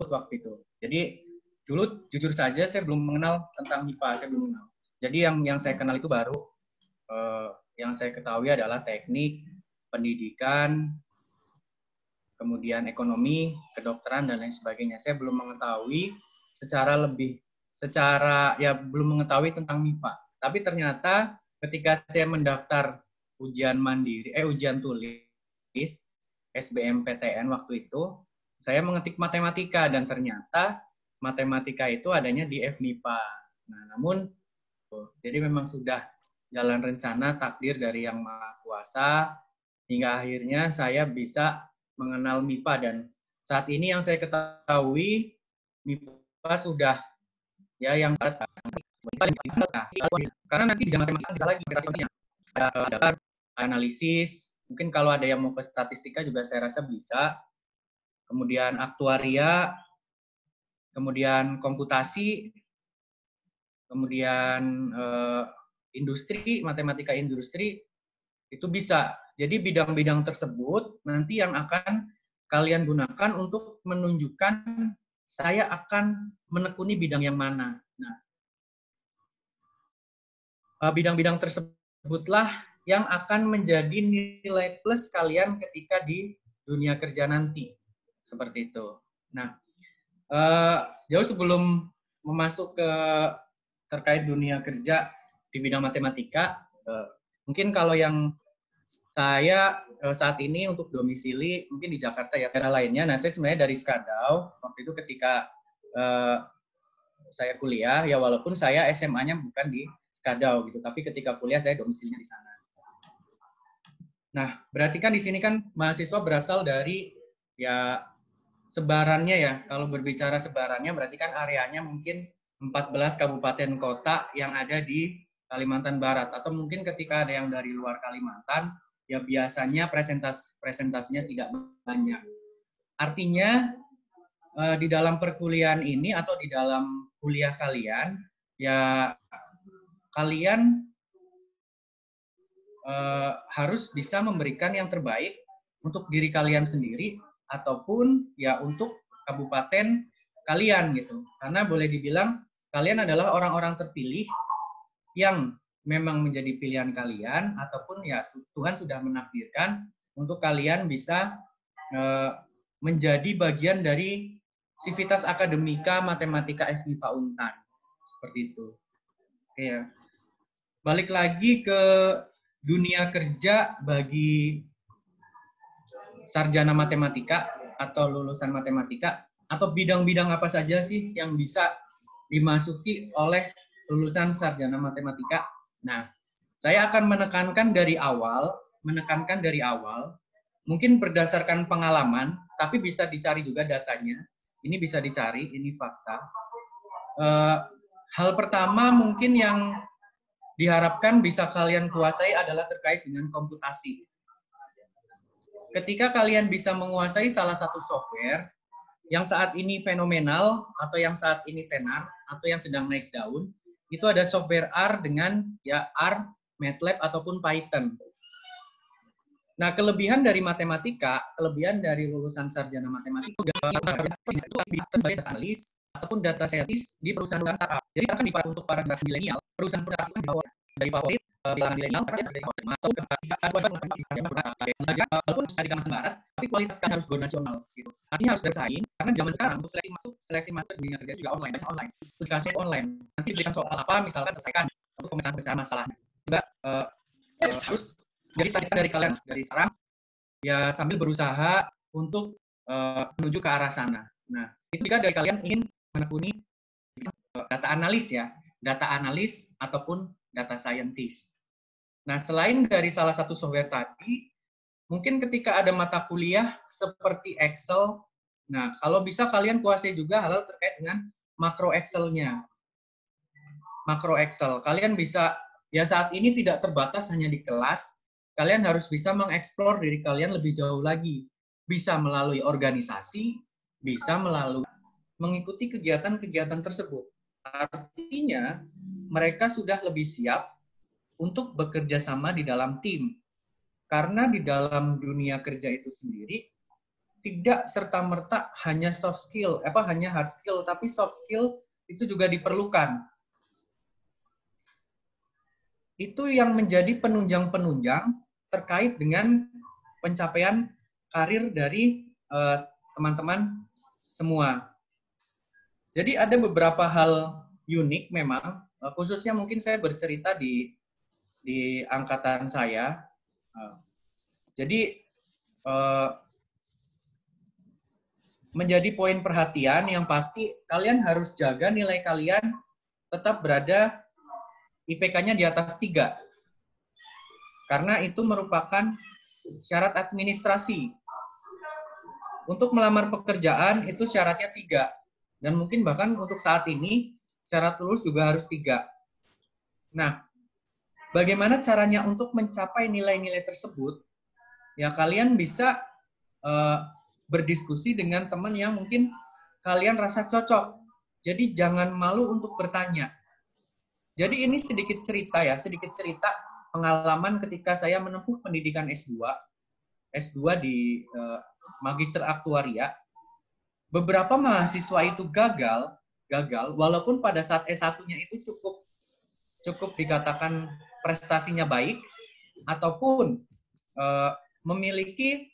waktu itu. Jadi dulu jujur saja saya belum mengenal tentang MIPA, saya belum mengenal. Jadi yang saya kenal itu baru yang saya ketahui adalah teknik, pendidikan, kemudian ekonomi, kedokteran dan lain sebagainya. Saya belum mengetahui belum mengetahui tentang MIPA. Tapi ternyata ketika saya mendaftar ujian tulis SBMPTN waktu itu, saya mengetik matematika dan ternyata matematika itu adanya di FMIPA. Nah, namun jadi memang sudah jalan rencana takdir dari Yang Maha Kuasa hingga akhirnya saya bisa mengenal MIPA dan saat ini yang saya ketahui MIPA sudah ya yang karena nanti di matematika ada lagi ada analisis, mungkin kalau ada yang mau ke statistika juga saya rasa bisa, kemudian aktuaria, kemudian komputasi, kemudian industri, matematika industri, itu bisa. Jadi bidang-bidang tersebut nanti yang akan kalian gunakan untuk menunjukkan saya akan menekuni bidang yang mana. Nah, bidang-bidang tersebutlah yang akan menjadi nilai plus kalian ketika di dunia kerja nanti. Seperti itu. Nah, jauh sebelum memasuk ke terkait dunia kerja di bidang matematika, mungkin kalau yang saya saat ini untuk domisili mungkin di Jakarta ya, daerah lainnya. Nah, saya sebenarnya dari Skadau. Waktu itu ketika saya kuliah, ya walaupun saya SMA-nya bukan di Skadau gitu, tapi ketika kuliah saya domisilinya di sana. Nah, berarti kan di sini kan mahasiswa berasal dari ya sebarannya ya. Kalau berbicara sebarannya berarti kan areanya mungkin 14 kabupaten kota yang ada di Kalimantan Barat, atau mungkin ketika ada yang dari luar Kalimantan ya biasanya presentasinya tidak banyak. Artinya di dalam perkuliahan ini atau di dalam kuliah kalian ya kalian harus bisa memberikan yang terbaik untuk diri kalian sendiri ataupun ya untuk kabupaten kalian gitu. Karena boleh dibilang kalian adalah orang-orang terpilih yang memang menjadi pilihan kalian ataupun ya Tuhan sudah menakdirkan untuk kalian bisa menjadi bagian dari Sivitas Akademika Matematika FMIPA Untan. Seperti itu. Oke ya. Balik lagi ke dunia kerja bagi sarjana matematika atau lulusan matematika, atau bidang-bidang apa saja sih yang bisa dimasuki oleh lulusan sarjana matematika. Nah, saya akan menekankan dari awal, mungkin berdasarkan pengalaman, tapi bisa dicari juga datanya. Ini bisa dicari, ini fakta. Hal pertama mungkin yang diharapkan bisa kalian kuasai adalah terkait dengan komputasi. Ketika kalian bisa menguasai salah satu software yang saat ini fenomenal atau yang saat ini tenar atau yang sedang naik daun, itu ada software R dengan ya R, MATLAB ataupun Python. Nah, kelebihan dari matematika, kelebihan dari lulusan sarjana matematika itu sebagai data analis ataupun data scientist di perusahaan startup. Jadi akan dipakai untuk para generasi milenial, perusahaan-perusahaan dari favorit bilangan milenial atau walaupun bisa di Kalimantan Barat, tapi kualitas kan harus go nasional gitu. Artinya harus bersaing karena zaman sekarang untuk seleksi masuk dunia kerja juga online, banyak online, studi online. Nanti diberikan soal apa misalkan selesaikan untuk pemecahan masalah. Juga harus jadi target dari kalian dari sekarang ya sambil berusaha untuk menuju ke arah sana. Nah, itu jika dari kalian ingin menekuni data analis ya, data analis ataupun data scientist. Nah, selain dari salah satu software tadi, mungkin ketika ada mata kuliah seperti Excel, nah kalau bisa kalian kuasai juga hal-hal terkait dengan makro Excel-nya. Makro Excel, kalian bisa, ya saat ini tidak terbatas hanya di kelas, kalian harus bisa mengeksplor diri kalian lebih jauh lagi. Bisa melalui organisasi, bisa melalui mengikuti kegiatan-kegiatan tersebut. Artinya, mereka sudah lebih siap untuk bekerja sama di dalam tim. Karena di dalam dunia kerja itu sendiri, tidak serta-merta hanya soft skill, hanya hard skill, tapi soft skill itu juga diperlukan. Itu yang menjadi penunjang-penunjang terkait dengan pencapaian karir dari teman-teman semua. Jadi ada beberapa hal unik memang, khususnya mungkin saya bercerita di angkatan saya. Jadi menjadi poin perhatian yang pasti kalian harus jaga nilai kalian tetap berada IPK-nya di atas 3. Karena itu merupakan syarat administrasi. Untuk melamar pekerjaan itu syaratnya 3. Dan mungkin bahkan untuk saat ini syarat lulus juga harus 3. Nah, bagaimana caranya untuk mencapai nilai-nilai tersebut? Ya kalian bisa berdiskusi dengan teman yang mungkin kalian rasa cocok. Jadi jangan malu untuk bertanya. Jadi ini sedikit cerita pengalaman ketika saya menempuh pendidikan S2 di Magister Aktuaria. Beberapa mahasiswa itu gagal walaupun pada saat S1-nya itu cukup dikatakan prestasinya baik ataupun memiliki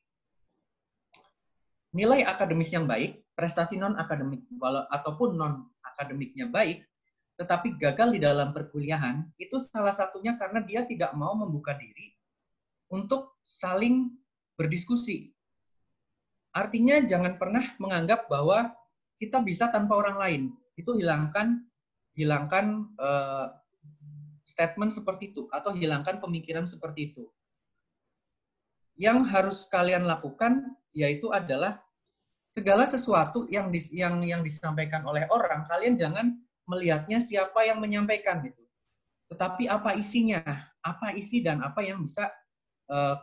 nilai akademis yang baik, prestasi non-akademik ataupun non-akademiknya baik, tetapi gagal di dalam perkuliahan, itu salah satunya karena dia tidak mau membuka diri untuk saling berdiskusi. Artinya jangan pernah menganggap bahwa kita bisa tanpa orang lain. Itu hilangkan statement seperti itu atau hilangkan pemikiran seperti itu. Yang harus kalian lakukan yaitu adalah segala sesuatu yang disampaikan oleh orang, kalian jangan melihatnya siapa yang menyampaikan gitu. Tetapi apa isinya, apa isi dan apa yang bisa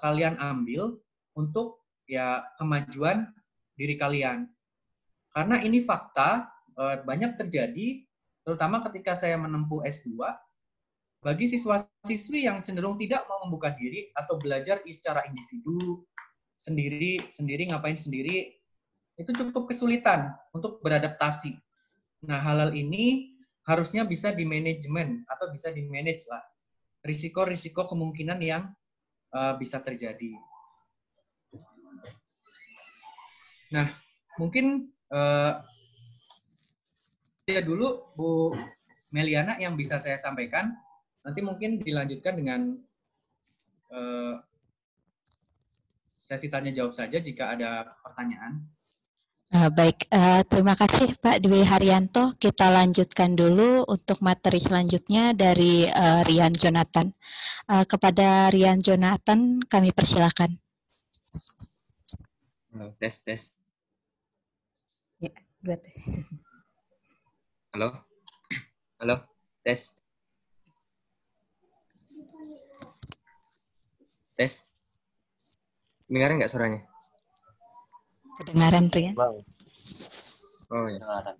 kalian ambil untuk ya kemajuan diri kalian. Karena ini fakta banyak terjadi, terutama ketika saya menempuh S2, bagi siswa-siswi yang cenderung tidak mau membuka diri atau belajar secara individu, sendiri ngapain sendiri, itu cukup kesulitan untuk beradaptasi. Nah, hal-hal ini harusnya bisa di-manajemen atau bisa di-manage lah. Risiko-risiko kemungkinan yang bisa terjadi. Nah, mungkin ya dulu Bu Meliana yang bisa saya sampaikan. Nanti mungkin dilanjutkan dengan sesi tanya jawab saja jika ada pertanyaan. Baik, terima kasih Pak Dwi Haryanto. Kita lanjutkan dulu untuk materi selanjutnya dari Rian Jonathan. Kepada Rian Jonathan, kami persilakan. Tes. Ya, buat. Halo, tes. Dengaran nggak suaranya? Kedengaran, Rian? Bang. Oh ya.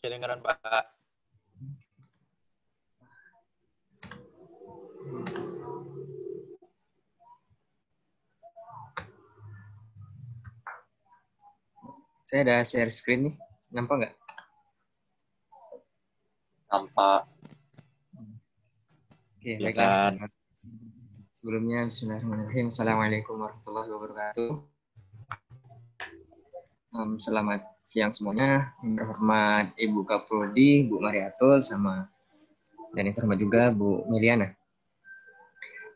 Kedengaran, Pak. Saya ada share screen nih. Nampak nggak? Nampak. Oke, baiklah. Sebelumnya, bismillahirrahmanirrahim. Assalamualaikum warahmatullahi wabarakatuh. Selamat siang semuanya. Yang terhormat Ibu Kaprodi, Bu Mariatul, dan yang terhormat juga Bu Meliana.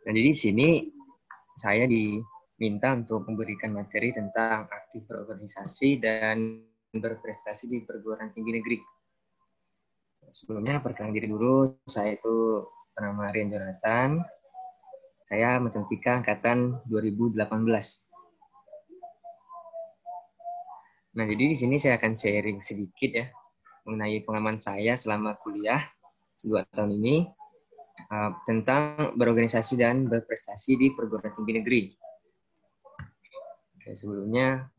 Nah, jadi di sini saya diminta untuk memberikan materi tentang aktif berorganisasi dan berprestasi di perguruan tinggi negeri. Sebelumnya perkenalkan diri dulu, saya itu bernama Rian Jonathan. Saya matematika angkatan 2018. Nah, jadi di sini saya akan sharing sedikit ya mengenai pengalaman saya selama kuliah 2 tahun ini tentang berorganisasi dan berprestasi di perguruan tinggi negeri. Oke, sebelumnya,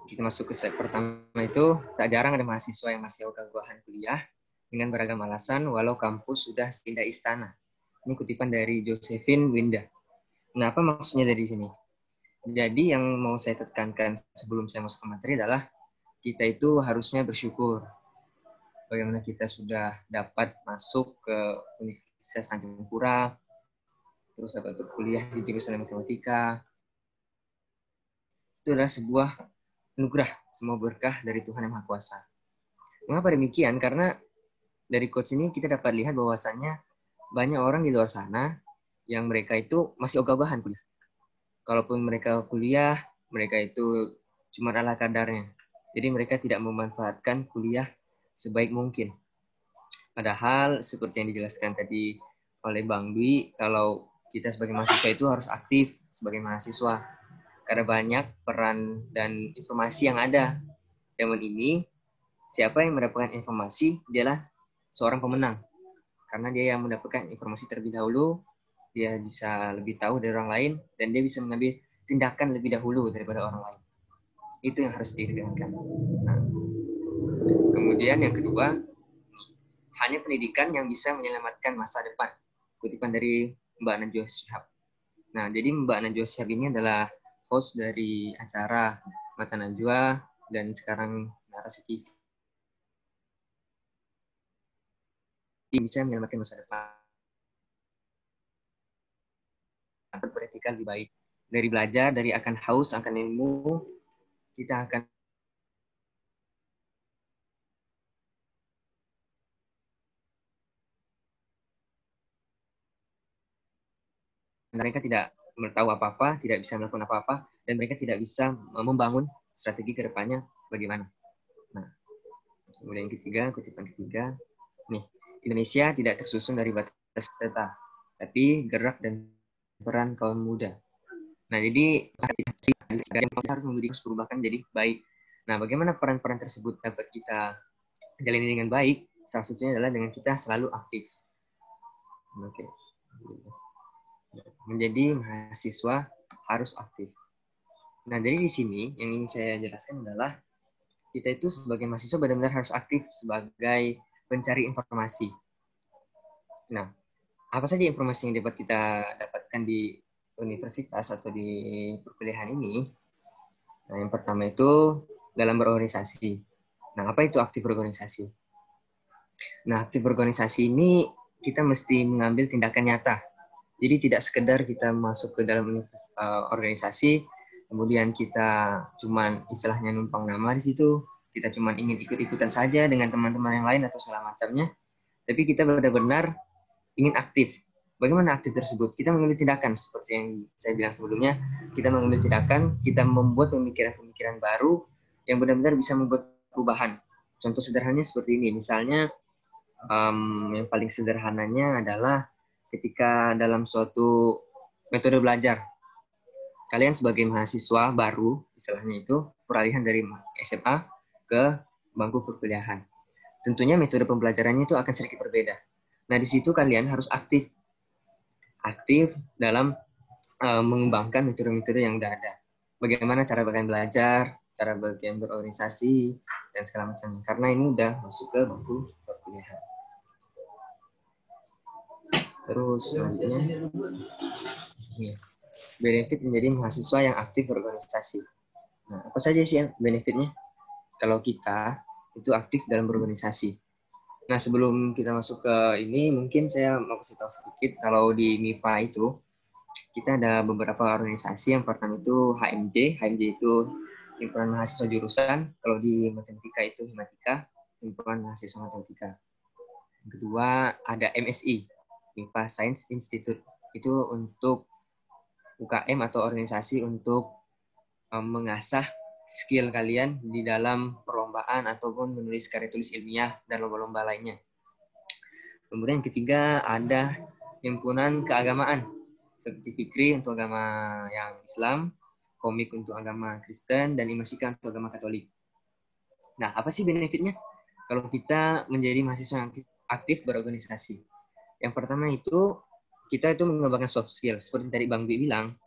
kita masuk ke slide pertama itu, tak jarang ada mahasiswa yang masih ogah-ogahan kuliah dengan beragam alasan walau kampus sudah seindah istana. Ini kutipan dari Josephine Winda. Nah, apa maksudnya dari sini? Jadi yang mau saya tekankan sebelum saya masuk ke materi adalah kita itu harusnya bersyukur bagaimana kita sudah dapat masuk ke Universitas Tanjung Pura, terus dapat berkuliah di jurusan matematika. Itu adalah sebuah anugerah, semua berkah dari Tuhan Yang Maha Kuasa. Mengapa demikian? Karena dari quotes ini kita dapat lihat bahwasannya banyak orang di luar sana yang mereka itu masih ogah-ogahan kuliah. Kalaupun mereka kuliah, mereka itu cuma ala kadarnya. Jadi mereka tidak memanfaatkan kuliah sebaik mungkin. Padahal seperti yang dijelaskan tadi oleh Bang Dwi, kalau kita sebagai mahasiswa itu harus aktif sebagai mahasiswa. Karena banyak peran dan informasi yang ada. Zaman ini, siapa yang mendapatkan informasi, dialah seorang pemenang. Karena dia yang mendapatkan informasi terlebih dahulu, dia bisa lebih tahu dari orang lain, dan dia bisa mengambil tindakan lebih dahulu daripada orang lain. Itu yang harus diingatkan. Nah, kemudian yang kedua, hanya pendidikan yang bisa menyelamatkan masa depan. Kutipan dari Mbak Najwa Shihab. Nah, jadi Mbak Najwa Shihab ini adalah host dari acara Mata Najwa, dan sekarang Narasi TV. Bisa menyelamatkan masa depan. Beretika lebih baik. Dari belajar, dari akan haus, akan ilmu, kita akan mereka tidak tahu apa-apa, tidak bisa melakukan apa-apa, dan mereka tidak bisa membangun strategi ke depannya bagaimana. Nah, kemudian yang ketiga, kutipan ketiga, nih, Indonesia tidak tersusun dari batas kota, tapi gerak dan peran kaum muda. Nah, jadi kita harus memberi perubahan jadi baik. Nah, bagaimana peran-peran tersebut dapat kita jalani dengan baik? Salah satunya adalah dengan kita selalu aktif. Oke. Menjadi mahasiswa harus aktif. Nah, dari di sini yang ingin saya jelaskan adalah kita itu sebagai mahasiswa benar-benar harus aktif sebagai pencari informasi. Nah, apa saja informasi yang dapat kita dapatkan di universitas atau di perkuliahan ini? Nah, yang pertama itu dalam berorganisasi. Nah, apa itu aktif berorganisasi? Nah, aktif berorganisasi ini kita mesti mengambil tindakan nyata. Jadi tidak sekedar kita masuk ke dalam organisasi, kemudian kita cuman istilahnya numpang nama di situ, kita cuman ingin ikut-ikutan saja dengan teman-teman yang lain atau segala macamnya, tapi kita benar-benar ingin aktif. Bagaimana aktif tersebut? Kita mengambil tindakan, seperti yang saya bilang sebelumnya, kita mengambil tindakan, kita membuat pemikiran-pemikiran baru yang benar-benar bisa membuat perubahan. Contoh sederhananya seperti ini, misalnya yang paling sederhananya adalah ketika dalam suatu metode belajar, kalian sebagai mahasiswa baru, istilahnya itu, peralihan dari SMA ke bangku perkuliahan. Tentunya metode pembelajarannya itu akan sedikit berbeda. Nah, di situ kalian harus aktif dalam mengembangkan metode-metode yang sudah ada. Bagaimana cara kalian belajar, cara kalian berorganisasi, dan segala macamnya. Karena ini udah masuk ke bangku perkuliahan. Terus selanjutnya, benefit menjadi mahasiswa yang aktif berorganisasi. Nah, apa saja sih benefitnya? Kalau kita itu aktif dalam berorganisasi. Nah, sebelum kita masuk ke ini, mungkin saya mau kasih tahu sedikit. Kalau di MIPA itu, kita ada beberapa organisasi. Yang pertama itu HMJ. HMJ itu Himpunan Mahasiswa Jurusan. Kalau di Matematika itu Himatika, Himpunan Mahasiswa Matematika. Yang kedua, ada MSI. MIPA Science Institute, itu untuk UKM atau organisasi untuk mengasah skill kalian di dalam perlombaan ataupun menulis karya tulis ilmiah dan lomba-lomba lainnya. Kemudian yang ketiga ada himpunan keagamaan seperti Fikri untuk agama yang Islam, Komik untuk agama Kristen, dan Imasika untuk agama Katolik. Nah, apa sih benefitnya kalau kita menjadi mahasiswa yang aktif berorganisasi? Yang pertama itu, kita itu mengembangkan soft skill. Seperti tadi Bang Bi bilang,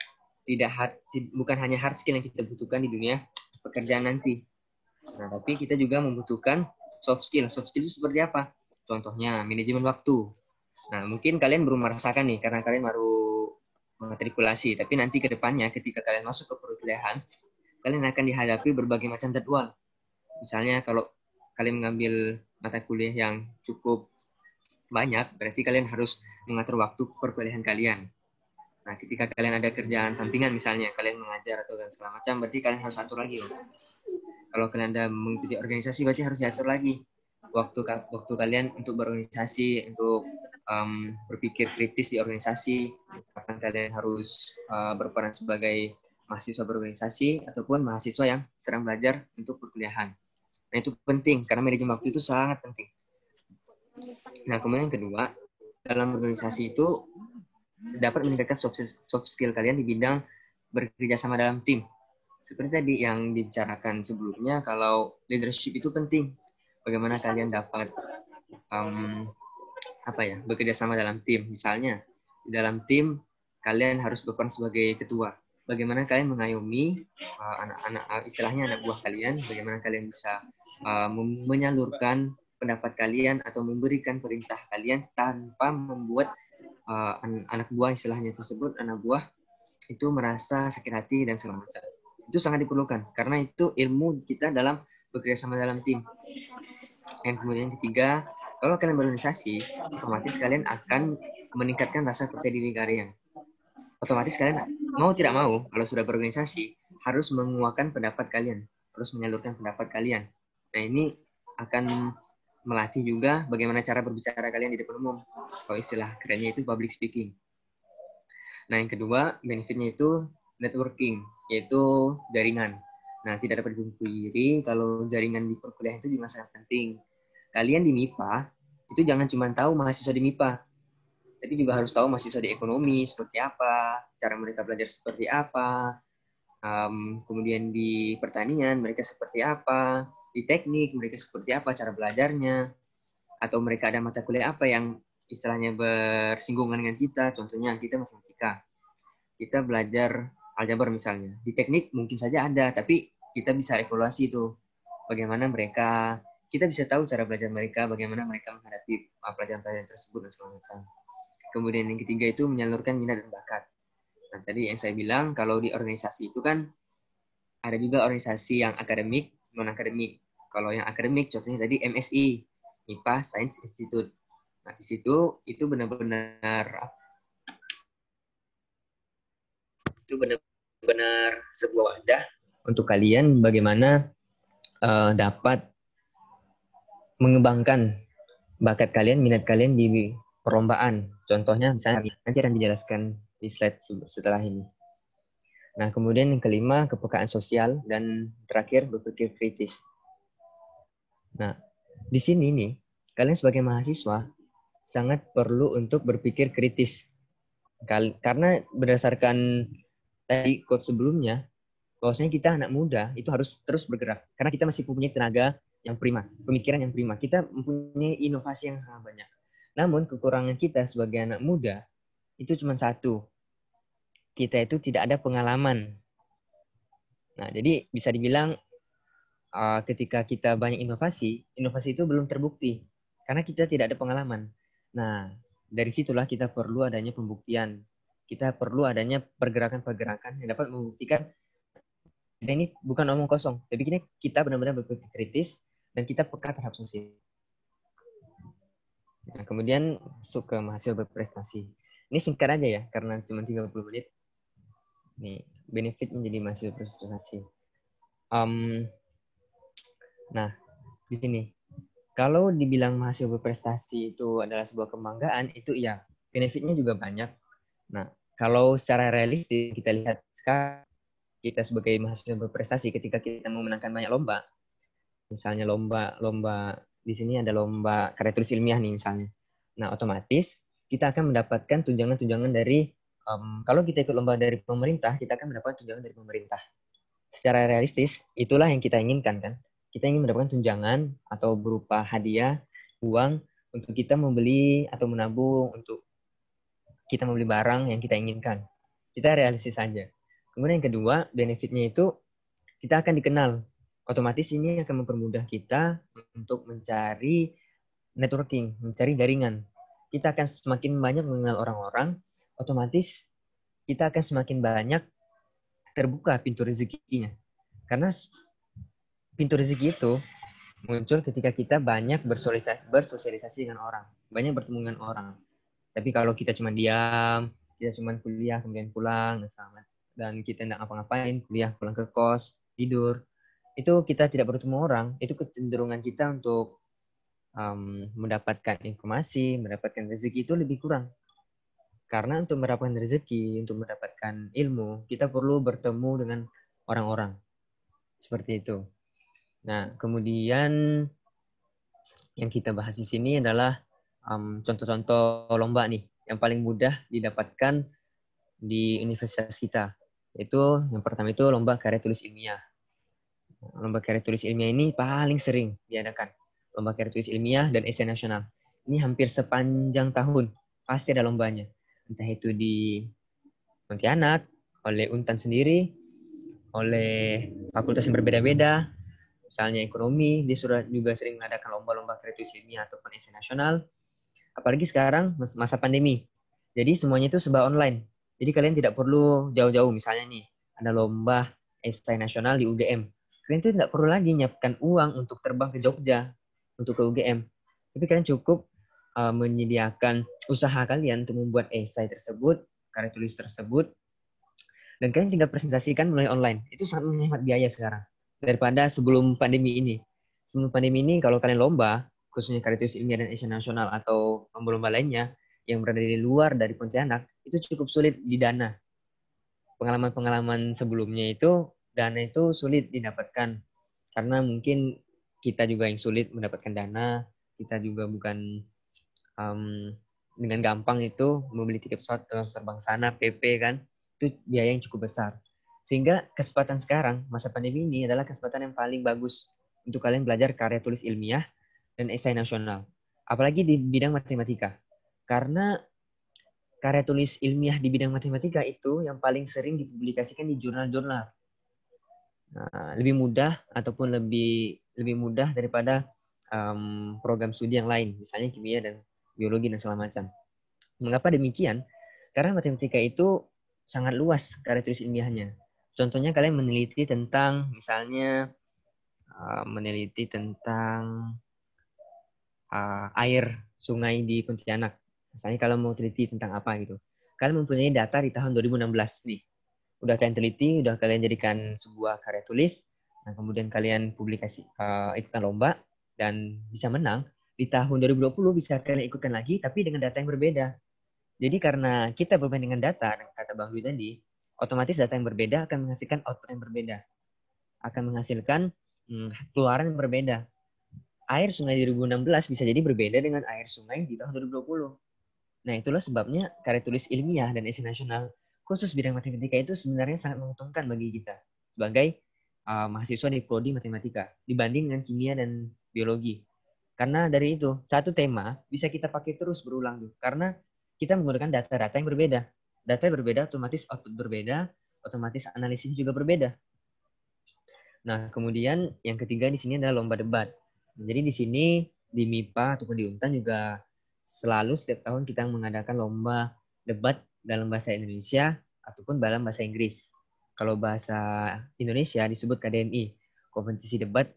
bukan hanya hard skill yang kita butuhkan di dunia pekerjaan nanti. Nah, tapi kita juga membutuhkan soft skill. Soft skill itu seperti apa? Contohnya, manajemen waktu. Nah, mungkin kalian baru merasakan nih, karena kalian baru matrikulasi, tapi nanti ke depannya ketika kalian masuk ke perkuliahan, kalian akan dihadapi berbagai macam jadwal. Misalnya kalau kalian mengambil mata kuliah yang cukup banyak, berarti kalian harus mengatur waktu perkuliahan kalian. Nah, ketika kalian ada kerjaan sampingan misalnya, kalian mengajar atau dan segala macam, berarti kalian harus atur lagi. Kalau kalian ada mengikuti organisasi, berarti harus diatur lagi waktu kalian untuk berorganisasi, untuk berpikir kritis di organisasi, kapan kalian harus berperan sebagai mahasiswa berorganisasi ataupun mahasiswa yang sedang belajar untuk perkuliahan. Nah, itu penting karena manajemen waktu itu sangat penting. Nah, kemudian yang kedua, dalam organisasi itu dapat meningkatkan soft skill kalian di bidang bekerja sama dalam tim. Seperti tadi yang dibicarakan sebelumnya, kalau leadership itu penting. Bagaimana kalian dapat bekerja sama dalam tim. Misalnya, di dalam tim kalian harus berperan sebagai ketua. Bagaimana kalian mengayomi anak-anak, istilahnya anak buah kalian, bagaimana kalian bisa menyalurkan pendapat kalian atau memberikan perintah kalian tanpa membuat anak buah istilahnya tersebut, anak buah itu merasa sakit hati dan segala macam. Itu sangat diperlukan karena itu ilmu kita dalam bekerja sama dalam tim. Dan kemudian yang ketiga, kalau kalian berorganisasi, otomatis kalian akan meningkatkan rasa percaya diri kalian. Otomatis kalian mau tidak mau, kalau sudah berorganisasi, harus menguatkan pendapat kalian, harus menyalurkan pendapat kalian. Nah, ini akan melatih juga bagaimana cara berbicara kalian di depan umum. Kalau istilah kerennya itu public speaking. Nah, yang kedua, benefitnya itu networking, yaitu jaringan. Nah, tidak dapat dipungkiri kalau jaringan di perkuliahan itu juga sangat penting. Kalian di MIPA, itu jangan cuma tahu mahasiswa di MIPA, tapi juga harus tahu mahasiswa di ekonomi seperti apa, cara mereka belajar seperti apa, kemudian di pertanian mereka seperti apa, di teknik mereka seperti apa cara belajarnya, atau mereka ada mata kuliah apa yang istilahnya bersinggungan dengan kita. Contohnya kita matematika, kita belajar aljabar misalnya. Di teknik mungkin saja ada, tapi kita bisa evaluasi itu. Bagaimana mereka, kita bisa tahu cara belajar mereka, bagaimana mereka menghadapi pelajaran-pelajaran tersebut dan segala macam. Kemudian yang ketiga itu menyalurkan minat dan bakat. Nah, tadi yang saya bilang kalau di organisasi itu kan ada juga organisasi yang akademik, non-akademik. Kalau yang akademik contohnya tadi MSI, MIPA Science Institute. Nah, di situ itu benar-benar sebuah wadah untuk kalian bagaimana dapat mengembangkan bakat kalian, minat kalian di perlombaan. Contohnya misalnya nanti akan dijelaskan di slide setelah ini. Nah, kemudian yang kelima, kepekaan sosial, dan terakhir berpikir kritis. Nah, di sini nih, kalian sebagai mahasiswa sangat perlu untuk berpikir kritis. Karena berdasarkan tadi quote sebelumnya, bahwasanya kita anak muda itu harus terus bergerak. Karena kita masih punya tenaga yang prima, pemikiran yang prima. Kita mempunyai inovasi yang sangat banyak. Namun kekurangan kita sebagai anak muda itu cuma satu. Kita itu tidak ada pengalaman. Nah, jadi bisa dibilang ketika kita banyak inovasi itu belum terbukti. Karena kita tidak ada pengalaman. Nah, dari situlah kita perlu adanya pembuktian. Kita perlu adanya pergerakan-pergerakan yang dapat membuktikan kita ini bukan omong kosong. Tapi kita benar-benar berpikir kritis dan kita peka terhadap sosial. Nah, kemudian masuk ke mahasiswa berprestasi. Ini singkat aja ya, karena cuma 30 menit. Nih, benefit menjadi mahasiswa berprestasi. Nah, di sini. Kalau dibilang mahasiswa berprestasi itu adalah sebuah kebanggaan, itu iya. Benefitnya juga banyak. Nah, kalau secara realistis kita lihat sekarang, kita sebagai mahasiswa berprestasi ketika kita memenangkan banyak lomba, misalnya lomba di sini ada lomba karya tulis ilmiah nih misalnya. Nah, otomatis kita akan mendapatkan tunjangan-tunjangan dari kalau kita ikut lomba dari pemerintah, kita akan mendapatkan tunjangan dari pemerintah. Secara realistis, itulah yang kita inginkan kan. Kita ingin mendapatkan tunjangan atau berupa hadiah, uang untuk kita membeli atau menabung untuk kita membeli barang yang kita inginkan. Kita realistis saja. Kemudian yang kedua, benefitnya itu kita akan dikenal. Otomatis ini akan mempermudah kita untuk mencari networking, mencari jaringan. Kita akan semakin banyak mengenal orang-orang, otomatis kita akan semakin banyak terbuka pintu rezekinya. Karena pintu rezeki itu muncul ketika kita banyak bersosialisasi dengan orang, banyak bertemu dengan orang. Tapi kalau kita cuma diam, kita cuma kuliah kemudian pulang, dan kita tidak ngapa-ngapain, kuliah pulang ke kos, tidur, itu kita tidak bertemu orang, itu kecenderungan kita untuk mendapatkan informasi, mendapatkan rezeki itu lebih kurang. Karena untuk mendapatkan rezeki, untuk mendapatkan ilmu, kita perlu bertemu dengan orang-orang. Seperti itu. Nah, kemudian yang kita bahas di sini adalah contoh-contoh lomba nih, yang paling mudah didapatkan di universitas kita. Itu yang pertama itu lomba karya tulis ilmiah. Lomba karya tulis ilmiah ini paling sering diadakan. Lomba karya tulis ilmiah dan esai nasional. Ini hampir sepanjang tahun pasti ada lombanya. Entah itu di Pontianak, oleh Untan sendiri, oleh fakultas yang berbeda-beda. Misalnya ekonomi, dia juga sering mengadakan lomba-lomba karya tulis ilmiah ataupun esai nasional. Apalagi sekarang masa pandemi. Jadi semuanya itu serba online. Jadi kalian tidak perlu jauh-jauh. Misalnya nih, ada lomba esai nasional di UGM. Kalian itu tidak perlu lagi nyiapkan uang untuk terbang ke Jogja, untuk ke UGM. Tapi kalian cukup menyediakan usaha kalian untuk membuat esai tersebut, karya tulis tersebut, dan kalian tinggal presentasikan melalui online. Itu sangat menghemat biaya sekarang daripada sebelum pandemi ini. Sebelum pandemi ini, kalau kalian lomba, khususnya karya tulis ilmiah dan esai nasional atau lomba-lomba lainnya yang berada di luar dari Pontianak, itu cukup sulit didana. Pengalaman-pengalaman sebelumnya itu, dana itu sulit didapatkan. Karena mungkin kita juga yang sulit mendapatkan dana, kita juga bukan dengan gampang itu membeli tiket pesawat terbang sana, PP kan, itu biaya yang cukup besar. Sehingga kesempatan sekarang, masa pandemi ini adalah kesempatan yang paling bagus untuk kalian belajar karya tulis ilmiah dan esai nasional. Apalagi di bidang matematika. Karena karya tulis ilmiah di bidang matematika itu yang paling sering dipublikasikan di jurnal-jurnal. Nah, lebih mudah ataupun lebih mudah daripada program studi yang lain, misalnya kimia dan biologi dan segala macam. Mengapa demikian? Karena matematika itu sangat luas karya tulis ilmiahnya. Contohnya kalian meneliti tentang, misalnya meneliti tentang air sungai di Pontianak. Misalnya kalau mau teliti tentang apa gitu. Kalian mempunyai data di tahun 2016 nih. Udah kalian teliti, udah kalian jadikan sebuah karya tulis, nah kemudian kalian publikasi, ikutan lomba, dan bisa menang. Di tahun 2020 bisa kalian ikutkan lagi, tapi dengan data yang berbeda. Jadi karena kita bermain dengan data, kata Bang Dwi tadi, otomatis data yang berbeda akan menghasilkan output yang berbeda. Akan menghasilkan keluaran yang berbeda. Air sungai 2016 bisa jadi berbeda dengan air sungai di tahun 2020. Nah, itulah sebabnya karya tulis ilmiah dan esai nasional khusus bidang matematika itu sebenarnya sangat menguntungkan bagi kita sebagai mahasiswa di prodi matematika dibanding dengan kimia dan biologi. Karena dari itu, satu tema bisa kita pakai terus berulang tuh. Karena kita menggunakan data-data yang berbeda. Data yang berbeda, otomatis output berbeda, otomatis analisis juga berbeda. Nah, kemudian yang ketiga di sini adalah lomba debat. Jadi di sini di MIPA ataupun di UNTAN juga selalu setiap tahun kita mengadakan lomba debat dalam bahasa Indonesia ataupun dalam bahasa Inggris. Kalau bahasa Indonesia disebut KDMI, kompetisi debat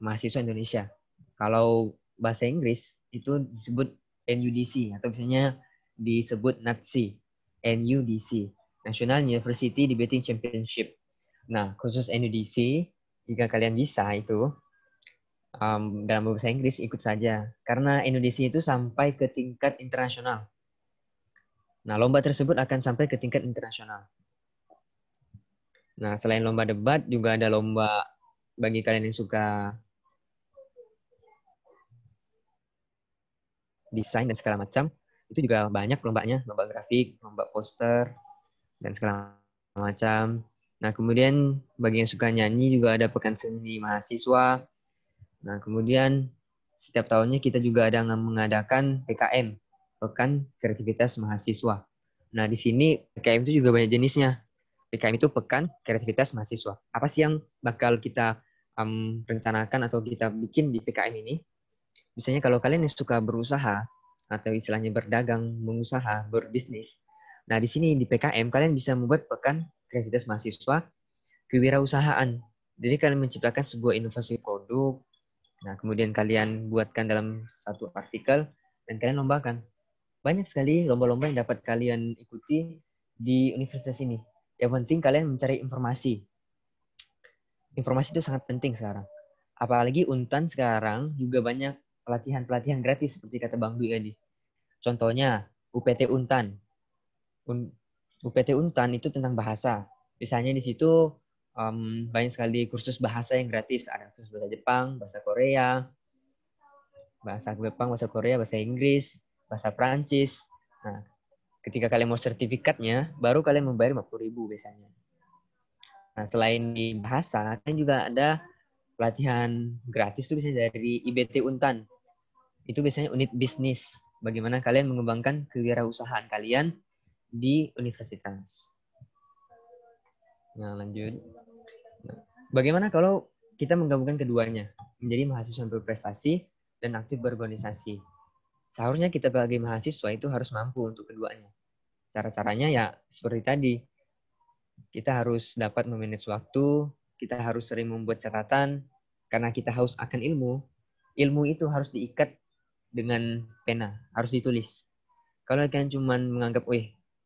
mahasiswa Indonesia. Kalau bahasa Inggris itu disebut NUDC atau biasanya disebut NUDC, NUDC, National University Debating Championship. Nah, khusus NUDC, jika kalian bisa itu dalam bahasa Inggris ikut saja. Karena NUDC itu sampai ke tingkat internasional. Nah, lomba tersebut akan sampai ke tingkat internasional. Nah, selain lomba debat, juga ada lomba bagi kalian yang suka desain dan segala macam. Itu juga banyak lombanya, lomba grafik, lomba poster, dan segala macam. Nah, kemudian bagi yang suka nyanyi juga ada pekan seni mahasiswa. Nah, kemudian setiap tahunnya kita juga ada mengadakan PKM, Pekan Kreativitas Mahasiswa. Nah, di sini PKM itu juga banyak jenisnya. PKM itu Pekan Kreativitas Mahasiswa. Apa sih yang bakal kita rencanakan atau kita bikin di PKM ini? Misalnya kalau kalian yang suka berusaha, atau istilahnya berdagang, mengusaha, berbisnis, Nah, di sini di PKM kalian bisa membuat pekan kreativitas mahasiswa kewirausahaan. Jadi kalian menciptakan sebuah inovasi produk. Nah, kemudian kalian buatkan dalam satu artikel dan kalian lombakan. Banyak sekali lomba-lomba yang dapat kalian ikuti di universitas ini. Yang penting kalian mencari informasi. Informasi itu sangat penting sekarang. Apalagi Untan sekarang juga banyak pelatihan-pelatihan gratis seperti kata Bang Dwi tadi. Contohnya UPT Untan. UPT Untan itu tentang bahasa. Misalnya di situ banyak sekali kursus bahasa yang gratis. Ada kursus bahasa Jepang, bahasa Korea, bahasa Korea, bahasa Inggris, bahasa Prancis. Nah, ketika kalian mau sertifikatnya, baru kalian membayar 50.000 biasanya. Nah, selain di bahasa, kalian juga ada pelatihan gratis itu biasanya dari IBT Untan. Itu biasanya unit bisnis. Bagaimana kalian mengembangkan kewirausahaan kalian di universitas. Nah, lanjut. Bagaimana kalau kita menggabungkan keduanya, menjadi mahasiswa yang berprestasi dan aktif berorganisasi? Seharusnya kita sebagai mahasiswa itu harus mampu untuk keduanya. Cara-caranya ya seperti tadi. Kita harus dapat memanage waktu, kita harus sering membuat catatan, karena kita haus akan ilmu. Ilmu itu harus diikat dengan pena, harus ditulis. Kalau kalian cuma menganggap,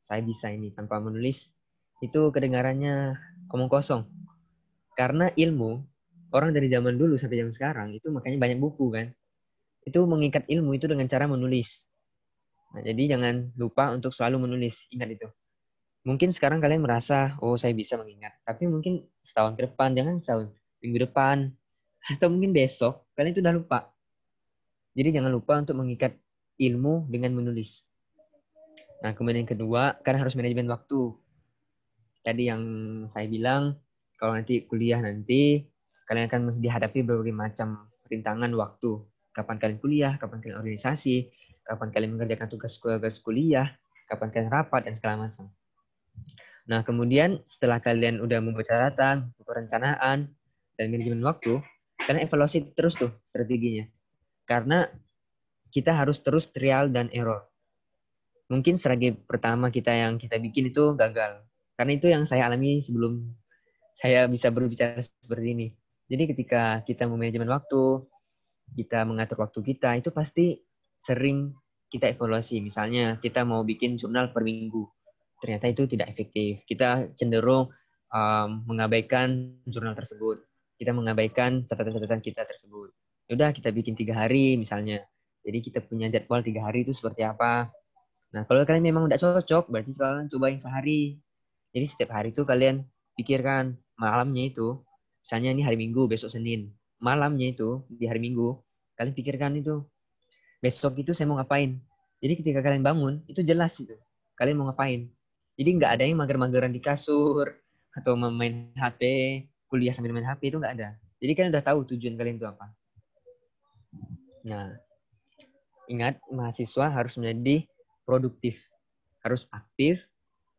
saya bisa ini tanpa menulis, itu kedengarannya omong kosong. Karena ilmu, orang dari zaman dulu sampai zaman sekarang, itu makanya banyak buku kan. Itu mengikat ilmu itu dengan cara menulis. Nah, jadi jangan lupa untuk selalu menulis, ingat itu. Mungkin sekarang kalian merasa, saya bisa mengingat. Tapi mungkin setahun ke depan, jangan setahun, minggu depan, atau mungkin besok, kalian itu udah lupa. Jadi jangan lupa untuk mengikat ilmu dengan menulis. Nah, kemudian yang kedua, kalian harus manajemen waktu. Tadi yang saya bilang, kalau nanti kuliah nanti, kalian akan dihadapi berbagai macam rintangan waktu. Kapan kalian kuliah, kapan kalian organisasi, kapan kalian mengerjakan tugas kuliah, kapan kalian rapat, dan segala macam. Nah, kemudian setelah kalian udah membuat catatan, perencanaan, dan manajemen waktu, kalian evaluasi terus tuh strateginya. Karena kita harus terus trial dan error. Mungkin strategi pertama yang kita bikin itu gagal. Karena itu yang saya alami sebelum saya bisa berbicara seperti ini. Jadi ketika kita memanajemen waktu, kita mengatur waktu kita, itu pasti sering kita evaluasi. Misalnya kita mau bikin jurnal per minggu. Ternyata itu tidak efektif. Kita cenderung mengabaikan jurnal tersebut. Kita mengabaikan catatan-catatan kita tersebut. Udah kita bikin 3 hari misalnya. Jadi kita punya jadwal 3 hari itu seperti apa. Nah, kalau kalian memang tidak cocok, berarti kalian coba yang sehari. Jadi setiap hari itu kalian pikirkan malamnya itu. Misalnya ini hari Minggu, besok Senin. Malamnya itu, di hari Minggu, kalian pikirkan itu. Besok itu saya mau ngapain. Jadi ketika kalian bangun, itu jelas itu. Kalian mau ngapain. Jadi nggak ada yang mager-mageran di kasur, atau main HP, kuliah sambil main HP, itu nggak ada. Jadi kalian udah tahu tujuan kalian itu apa. Nah, ingat, mahasiswa harus menjadi produktif. Harus aktif,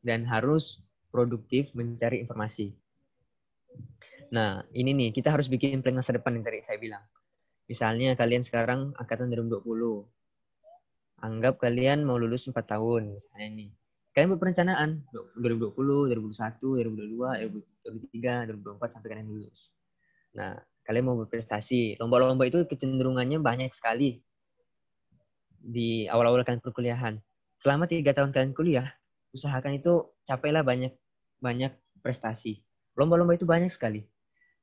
dan harus produktif mencari informasi. Nah, ini nih, kita harus bikin plan masa depan yang tadi saya bilang. Misalnya kalian sekarang angkatan 2020. Anggap kalian mau lulus 4 tahun, misalnya nih. Kalian buat perencanaan 2020, 2021, 2022, 2023, 2024 sampai kalian lulus. Nah, kalian mau berprestasi. Lomba-lomba itu kecenderungannya banyak sekali di awal-awal kalian perkuliahan. Selama 3 tahun kalian kuliah, usahakan itu capailah banyak prestasi. Lomba-lomba itu banyak sekali.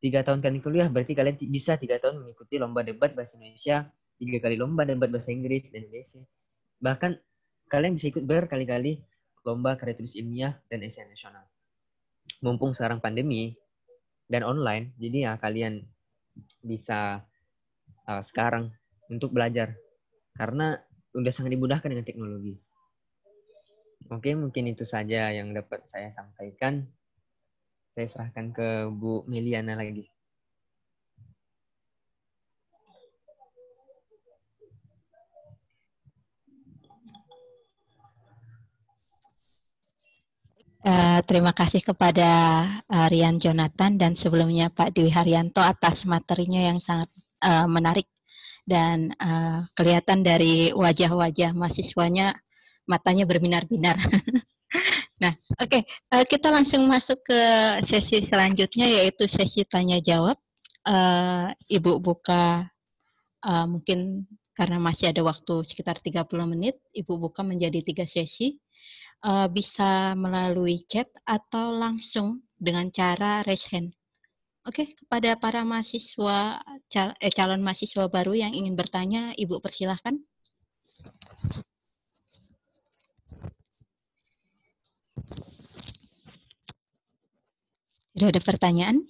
3 tahun kalian kuliah, berarti kalian bisa 3 tahun mengikuti lomba debat bahasa Indonesia, 3 kali lomba debat bahasa Inggris dan Indonesia. Bahkan kalian bisa ikut berkali-kali lomba karya tulis ilmiah dan esai nasional. Mumpung sekarang pandemi dan online, jadi ya kalian bisa sekarang untuk belajar. Karena udah sangat dimudahkan dengan teknologi. Oke, mungkin itu saja yang dapat saya sampaikan. Saya serahkan ke Bu Meliana lagi. Terima kasih kepada Rian Jonathan dan sebelumnya Pak Dwi Haryanto atas materinya yang sangat menarik dan kelihatan dari wajah-wajah mahasiswanya matanya berbinar-binar. Nah, oke, kita langsung masuk ke sesi selanjutnya yaitu sesi tanya jawab. Ibu buka mungkin karena masih ada waktu sekitar 30 menit, Ibu buka menjadi 3 sesi. Bisa melalui chat atau langsung dengan cara raise hand. Oke, kepada para mahasiswa calon mahasiswa baru yang ingin bertanya, Ibu persilahkan. Sudah ada pertanyaan?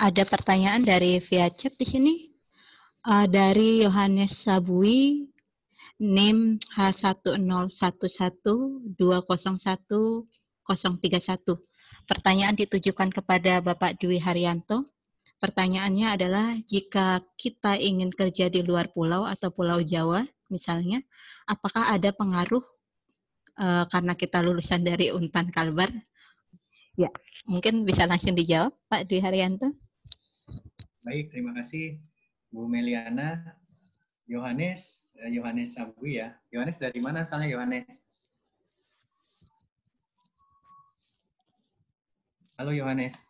Ada pertanyaan dari via chat di sini. Dari Yohanes Sabui, NIM H1011201031. Pertanyaan ditujukan kepada Bapak Dwi Haryanto. Pertanyaannya adalah, jika kita ingin kerja di luar pulau atau Pulau Jawa, misalnya, apakah ada pengaruh karena kita lulusan dari Untan Kalbar? Ya, mungkin bisa langsung dijawab, Pak Dwi Haryanto. Baik, terima kasih Bu Meliana. Yohanes Abu ya. Yohanes dari mana asalnya Yohanes? Halo Yohanes.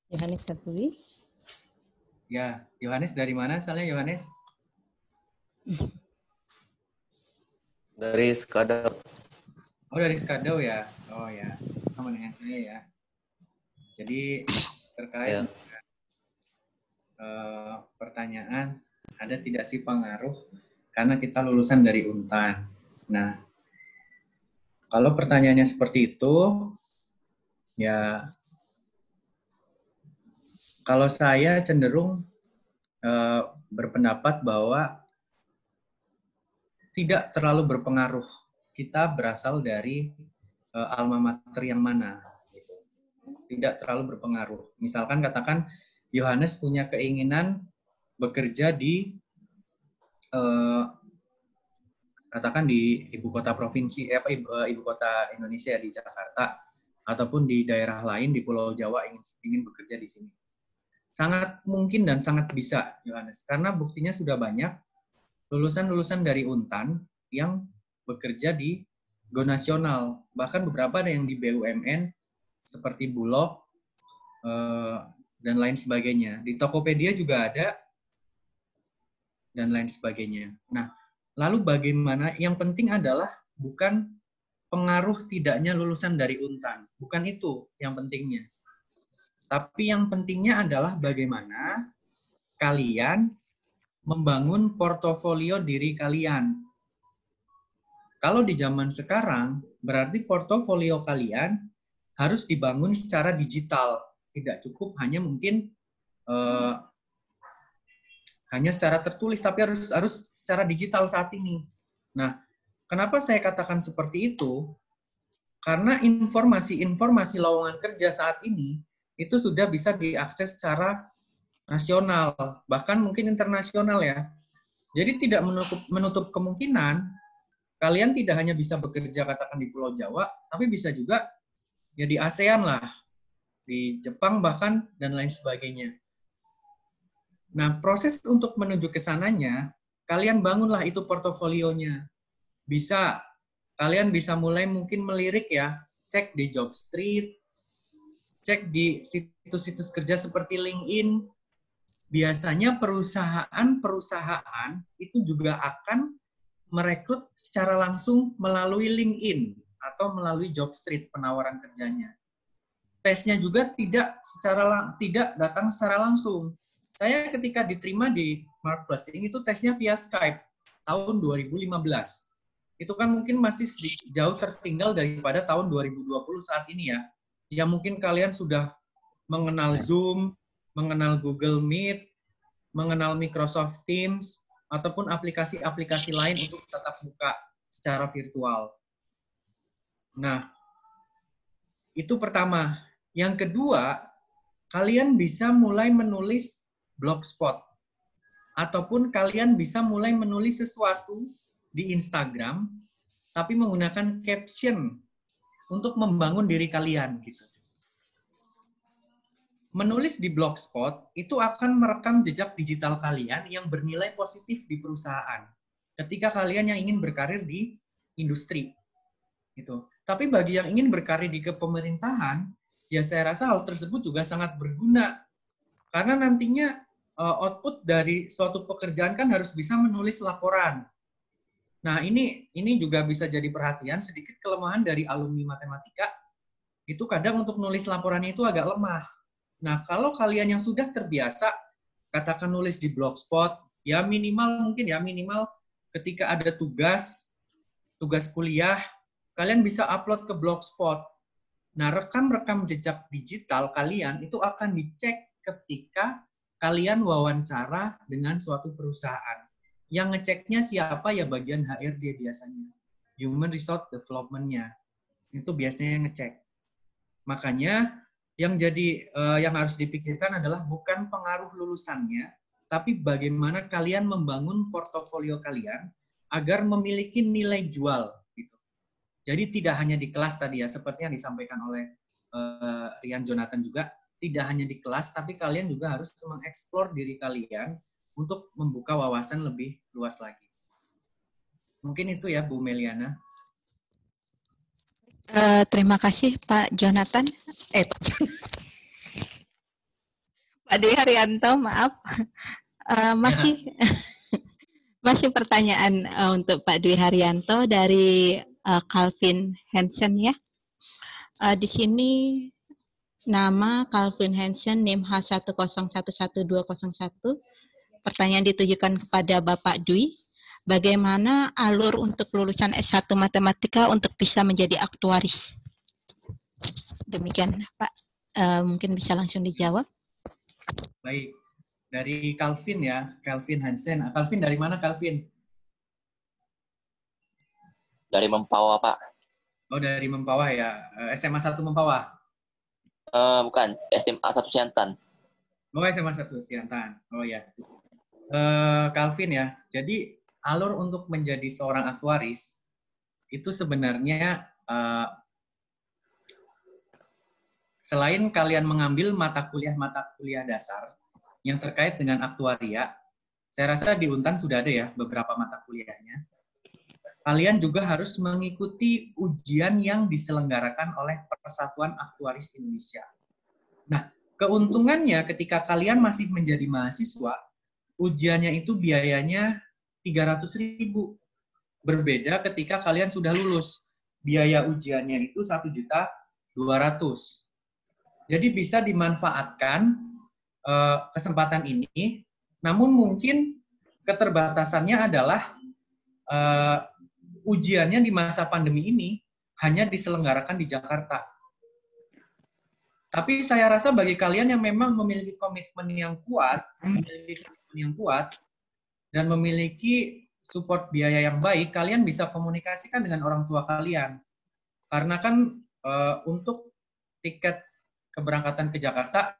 Yohanes Abu. Ya, Yohanes dari mana asalnya Yohanes? Dari Skadar. Oh, dari Skadau ya. Oh ya, sama dengan saya ya. Jadi terkait pertanyaan, ada tidak sih pengaruh karena kita lulusan dari Untan? Nah, kalau pertanyaannya seperti itu, ya kalau saya cenderung berpendapat bahwa tidak terlalu berpengaruh. Kita berasal dari alma mater yang mana. Tidak terlalu berpengaruh. Misalkan katakan Yohanes punya keinginan bekerja di katakan di ibu kota provinsi, ibu kota Indonesia di Jakarta, ataupun di daerah lain di Pulau Jawa ingin bekerja di sini. Sangat mungkin dan sangat bisa, Yohanes, karena buktinya sudah banyak lulusan-lulusan dari Untan yang bekerja di go nasional, bahkan beberapa ada yang di BUMN seperti Bulog dan lain sebagainya. Di Tokopedia juga ada dan lain sebagainya. Nah, lalu bagaimana? Yang penting adalah bukan pengaruh tidaknya lulusan dari Untan, bukan itu yang pentingnya. Tapi yang pentingnya adalah bagaimana kalian membangun portofolio diri kalian. Kalau di zaman sekarang, berarti portofolio kalian harus dibangun secara digital. Tidak cukup hanya mungkin hanya secara tertulis, tapi harus secara digital saat ini. Nah, kenapa saya katakan seperti itu? Karena informasi lowongan kerja saat ini itu sudah bisa diakses secara nasional, bahkan mungkin internasional ya. Jadi tidak menutup kemungkinan kalian tidak hanya bisa bekerja katakan di Pulau Jawa, tapi bisa juga ya di ASEAN lah, di Jepang bahkan dan lain sebagainya. Nah, proses untuk menuju ke sananya, kalian bangunlah itu portofolionya. Kalian bisa mulai mungkin melirik ya, cek di Jobstreet, cek di situs-situs kerja seperti LinkedIn. Biasanya perusahaan-perusahaan itu juga akan merekrut secara langsung melalui LinkedIn atau melalui Jobstreet penawaran kerjanya. Tesnya juga tidak datang secara langsung. Saya ketika diterima di Marketplace itu tesnya via Skype tahun 2015. Itu kan mungkin masih jauh tertinggal daripada tahun 2020 saat ini ya. Ya mungkin kalian sudah mengenal Zoom, mengenal Google Meet, mengenal Microsoft Teams, ataupun aplikasi-aplikasi lain untuk tetap buka secara virtual. Nah, itu pertama. Yang kedua, kalian bisa mulai menulis blogspot. Ataupun kalian bisa mulai menulis sesuatu di Instagram, tapi menggunakan caption untuk membangun diri kalian. Gitu. Menulis di blogspot itu akan merekam jejak digital kalian yang bernilai positif di perusahaan. Ketika kalian yang ingin berkarir di industri. Gitu. Tapi bagi yang ingin berkarir di kepemerintahan, ya saya rasa hal tersebut juga sangat berguna. Karena nantinya output dari suatu pekerjaan kan harus bisa menulis laporan. Nah, ini juga bisa jadi perhatian, sedikit kelemahan dari alumni matematika, itu kadang untuk nulis laporannya itu agak lemah. Nah, kalau kalian yang sudah terbiasa, katakan nulis di blogspot, ya minimal ketika ada tugas kuliah, kalian bisa upload ke blogspot. Nah, rekam-rekam jejak digital kalian itu akan dicek ketika kalian wawancara dengan suatu perusahaan. Yang ngeceknya siapa ya bagian HRD biasanya. Human Resource Development-nya. Itu biasanya ngecek. Makanya yang harus dipikirkan adalah bukan pengaruh lulusannya, tapi bagaimana kalian membangun portofolio kalian agar memiliki nilai jual. Jadi tidak hanya di kelas tadi ya, seperti yang disampaikan oleh Rian Jonathan juga, tidak hanya di kelas, tapi kalian juga harus mengeksplor diri kalian untuk membuka wawasan lebih luas lagi. Mungkin itu ya, Bu Meliana. Terima kasih Pak Jonathan. Pak Dwi Haryanto, maaf. Masih pertanyaan untuk Pak Dwi Haryanto dari Calvin Hansen ya. Di sini nama Calvin Hansen NIM H1011201. Pertanyaan ditujukan kepada Bapak Dwi. Bagaimana alur untuk lulusan S1 Matematika untuk bisa menjadi aktuaris? Demikian Pak. Mungkin bisa langsung dijawab. Baik. Dari Calvin ya, Calvin Hansen. Calvin dari mana Calvin? Dari Mempawah, Pak. Oh, dari Mempawah ya. SMA 1 Mempawah? Bukan, SMA 1 Siantan. Oh, SMA 1 Siantan. Oh ya. Calvin ya. Jadi alur untuk menjadi seorang aktuaris itu sebenarnya selain kalian mengambil mata kuliah dasar yang terkait dengan aktuaria, saya rasa di Untan sudah ada ya beberapa mata kuliahnya. Kalian juga harus mengikuti ujian yang diselenggarakan oleh Persatuan Aktuaris Indonesia. Nah, keuntungannya ketika kalian masih menjadi mahasiswa, ujiannya itu biayanya 300.000. Berbeda ketika kalian sudah lulus. Biaya ujiannya itu 1.200.000. Jadi bisa dimanfaatkan kesempatan ini. Namun mungkin keterbatasannya adalah ujiannya di masa pandemi ini hanya diselenggarakan di Jakarta. Tapi saya rasa bagi kalian yang memang memiliki komitmen yang kuat, dan memiliki support biaya yang baik, kalian bisa komunikasikan dengan orang tua kalian. Karena kan untuk tiket keberangkatan ke Jakarta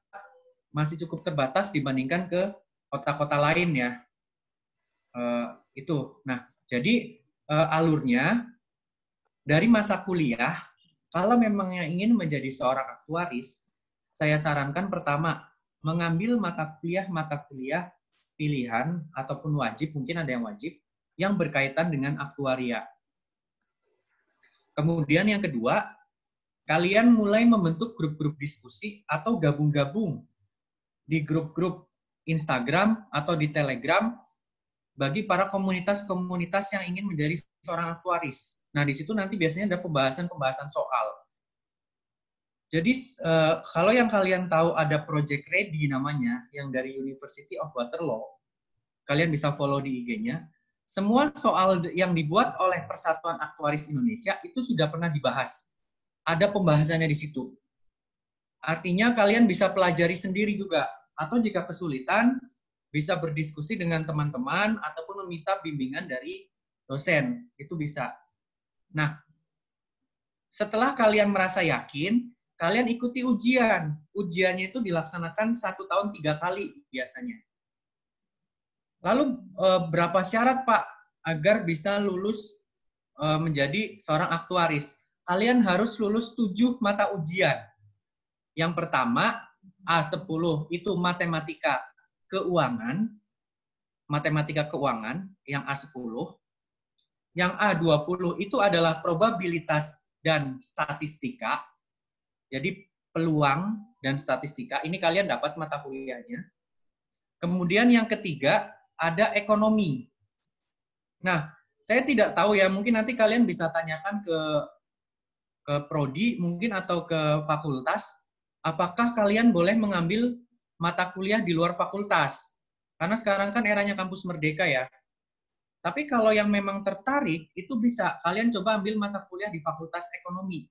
masih cukup terbatas dibandingkan ke kota-kota lain ya. Itu. Nah, jadi alurnya dari masa kuliah, kalau memang yang ingin menjadi seorang aktuaris, saya sarankan pertama, mengambil mata kuliah pilihan ataupun wajib, mungkin ada yang wajib, yang berkaitan dengan aktuaria. Kemudian yang kedua, kalian mulai membentuk grup-grup diskusi atau gabung-gabung di grup-grup Instagram atau di Telegram bagi para komunitas-komunitas yang ingin menjadi seorang aktuaris. Nah, di situ nanti biasanya ada pembahasan soal. Jadi, kalau yang kalian tahu ada Project Ready namanya, yang dari University of Waterloo, kalian bisa follow di IG-nya. Semua soal yang dibuat oleh Persatuan Aktuaris Indonesia itu sudah pernah dibahas. Ada pembahasannya di situ. Artinya kalian bisa pelajari sendiri juga. Atau jika kesulitan, bisa berdiskusi dengan teman-teman ataupun meminta bimbingan dari dosen. Itu bisa. Nah, setelah kalian merasa yakin, kalian ikuti ujian. Ujiannya itu dilaksanakan 1 tahun 3 kali biasanya. Lalu berapa syarat Pak agar bisa lulus menjadi seorang aktuaris? Kalian harus lulus 7 mata ujian. Yang pertama, A10 itu matematika keuangan yang A10. Yang A20 itu adalah probabilitas dan statistika. Jadi peluang dan statistika, ini kalian dapat mata kuliahnya. Kemudian yang ketiga, ada ekonomi. Nah, saya tidak tahu ya, mungkin nanti kalian bisa tanyakan ke prodi mungkin atau ke fakultas, apakah kalian boleh mengambil mata kuliah di luar fakultas? Karena sekarang kan eranya kampus merdeka ya. Tapi kalau yang memang tertarik, itu bisa kalian coba ambil mata kuliah di fakultas ekonomi.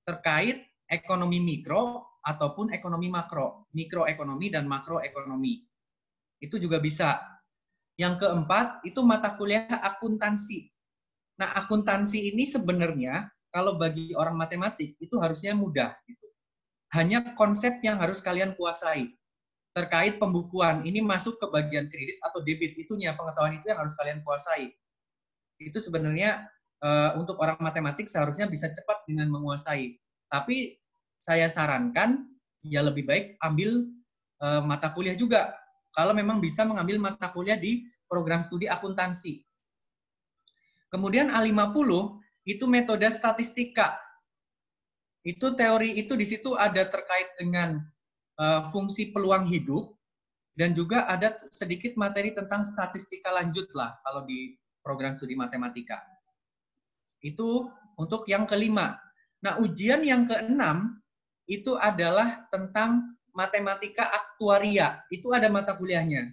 Terkait ekonomi mikro ataupun ekonomi makro. Mikroekonomi dan makroekonomi. Itu juga bisa. Yang keempat, itu mata kuliah akuntansi. Nah, akuntansi ini sebenarnya, kalau bagi orang matematik, itu harusnya mudah. Gitu. Hanya konsep yang harus kalian kuasai. Terkait pembukuan, ini masuk ke bagian kredit atau debit, itunya, pengetahuan itu yang harus kalian kuasai. Itu sebenarnya untuk orang matematik seharusnya bisa cepat dengan menguasai. Tapi saya sarankan, ya lebih baik ambil mata kuliah juga. Kalau memang bisa mengambil mata kuliah di program studi akuntansi. Kemudian A50 itu metode statistika. Itu teori itu di situ ada terkait dengan fungsi peluang hidup dan juga ada sedikit materi tentang statistika lanjut lah kalau di program studi matematika. Itu untuk yang kelima. Nah, ujian yang keenam itu adalah tentang matematika aktuaria. Itu ada mata kuliahnya.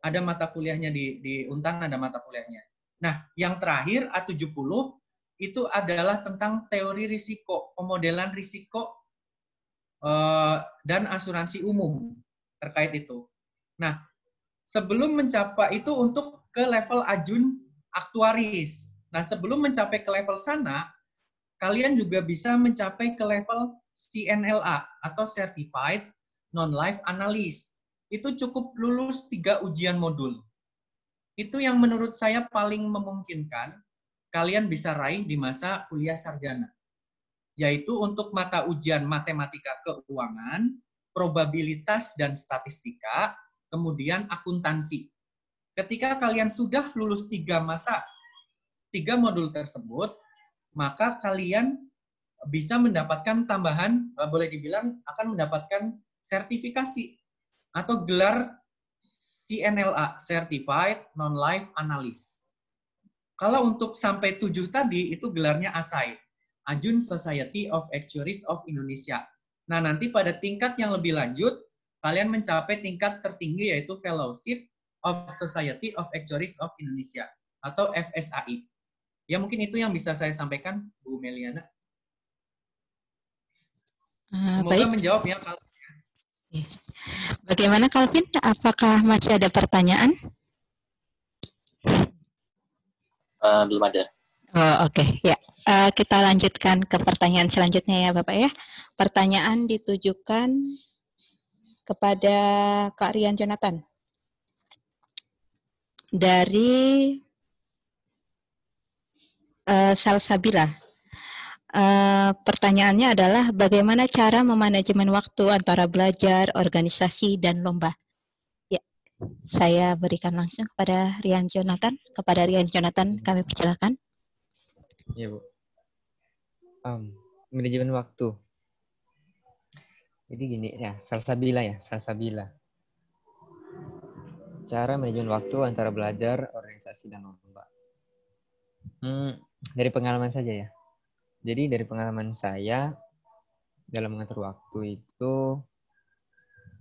Ada mata kuliahnya di Untan, ada mata kuliahnya. Nah, yang terakhir A70 itu adalah tentang teori risiko, pemodelan risiko dan asuransi umum terkait itu. Nah, sebelum mencapai itu untuk ke level ajun aktuaris. Nah, sebelum mencapai ke level sana, kalian juga bisa mencapai ke level CNLA atau Certified Non-Life Analyst. Itu cukup lulus 3 ujian modul. Itu yang menurut saya paling memungkinkan kalian bisa raih di masa kuliah sarjana. Yaitu untuk mata ujian matematika keuangan, probabilitas dan statistika, kemudian akuntansi. Ketika kalian sudah lulus 3 modul tersebut, maka kalian bisa mendapatkan tambahan, boleh dibilang akan mendapatkan sertifikasi atau gelar CNLA, Certified Non-Life Analyst. Kalau untuk sampai 7 tadi, itu gelarnya ASAI, Ajun Society of Actuaries of Indonesia. Nah, nanti pada tingkat yang lebih lanjut, kalian mencapai tingkat tertinggi yaitu Fellowship of Society of Actuaries of Indonesia, atau FSAI. Ya, mungkin itu yang bisa saya sampaikan, Bu Meliana. Semoga Baik. menjawab ya. Bagaimana Calvin? Apakah masih ada pertanyaan? Belum ada. Oh, oke. Ya. Kita lanjutkan ke pertanyaan selanjutnya ya Bapak ya. Pertanyaan ditujukan kepada Kak Rian Jonathan. Dari Salsabila. Pertanyaannya adalah bagaimana cara memanajemen waktu antara belajar, organisasi, dan lomba? Ya, saya berikan langsung kepada Rian Jonathan. Kepada Rian Jonathan, kami persilakan. Iya, Bu. Manajemen waktu. Jadi gini ya, Salsabila. Cara manajemen waktu antara belajar, organisasi, dan lomba. Dari pengalaman saja ya. Jadi dari pengalaman saya dalam mengatur waktu itu,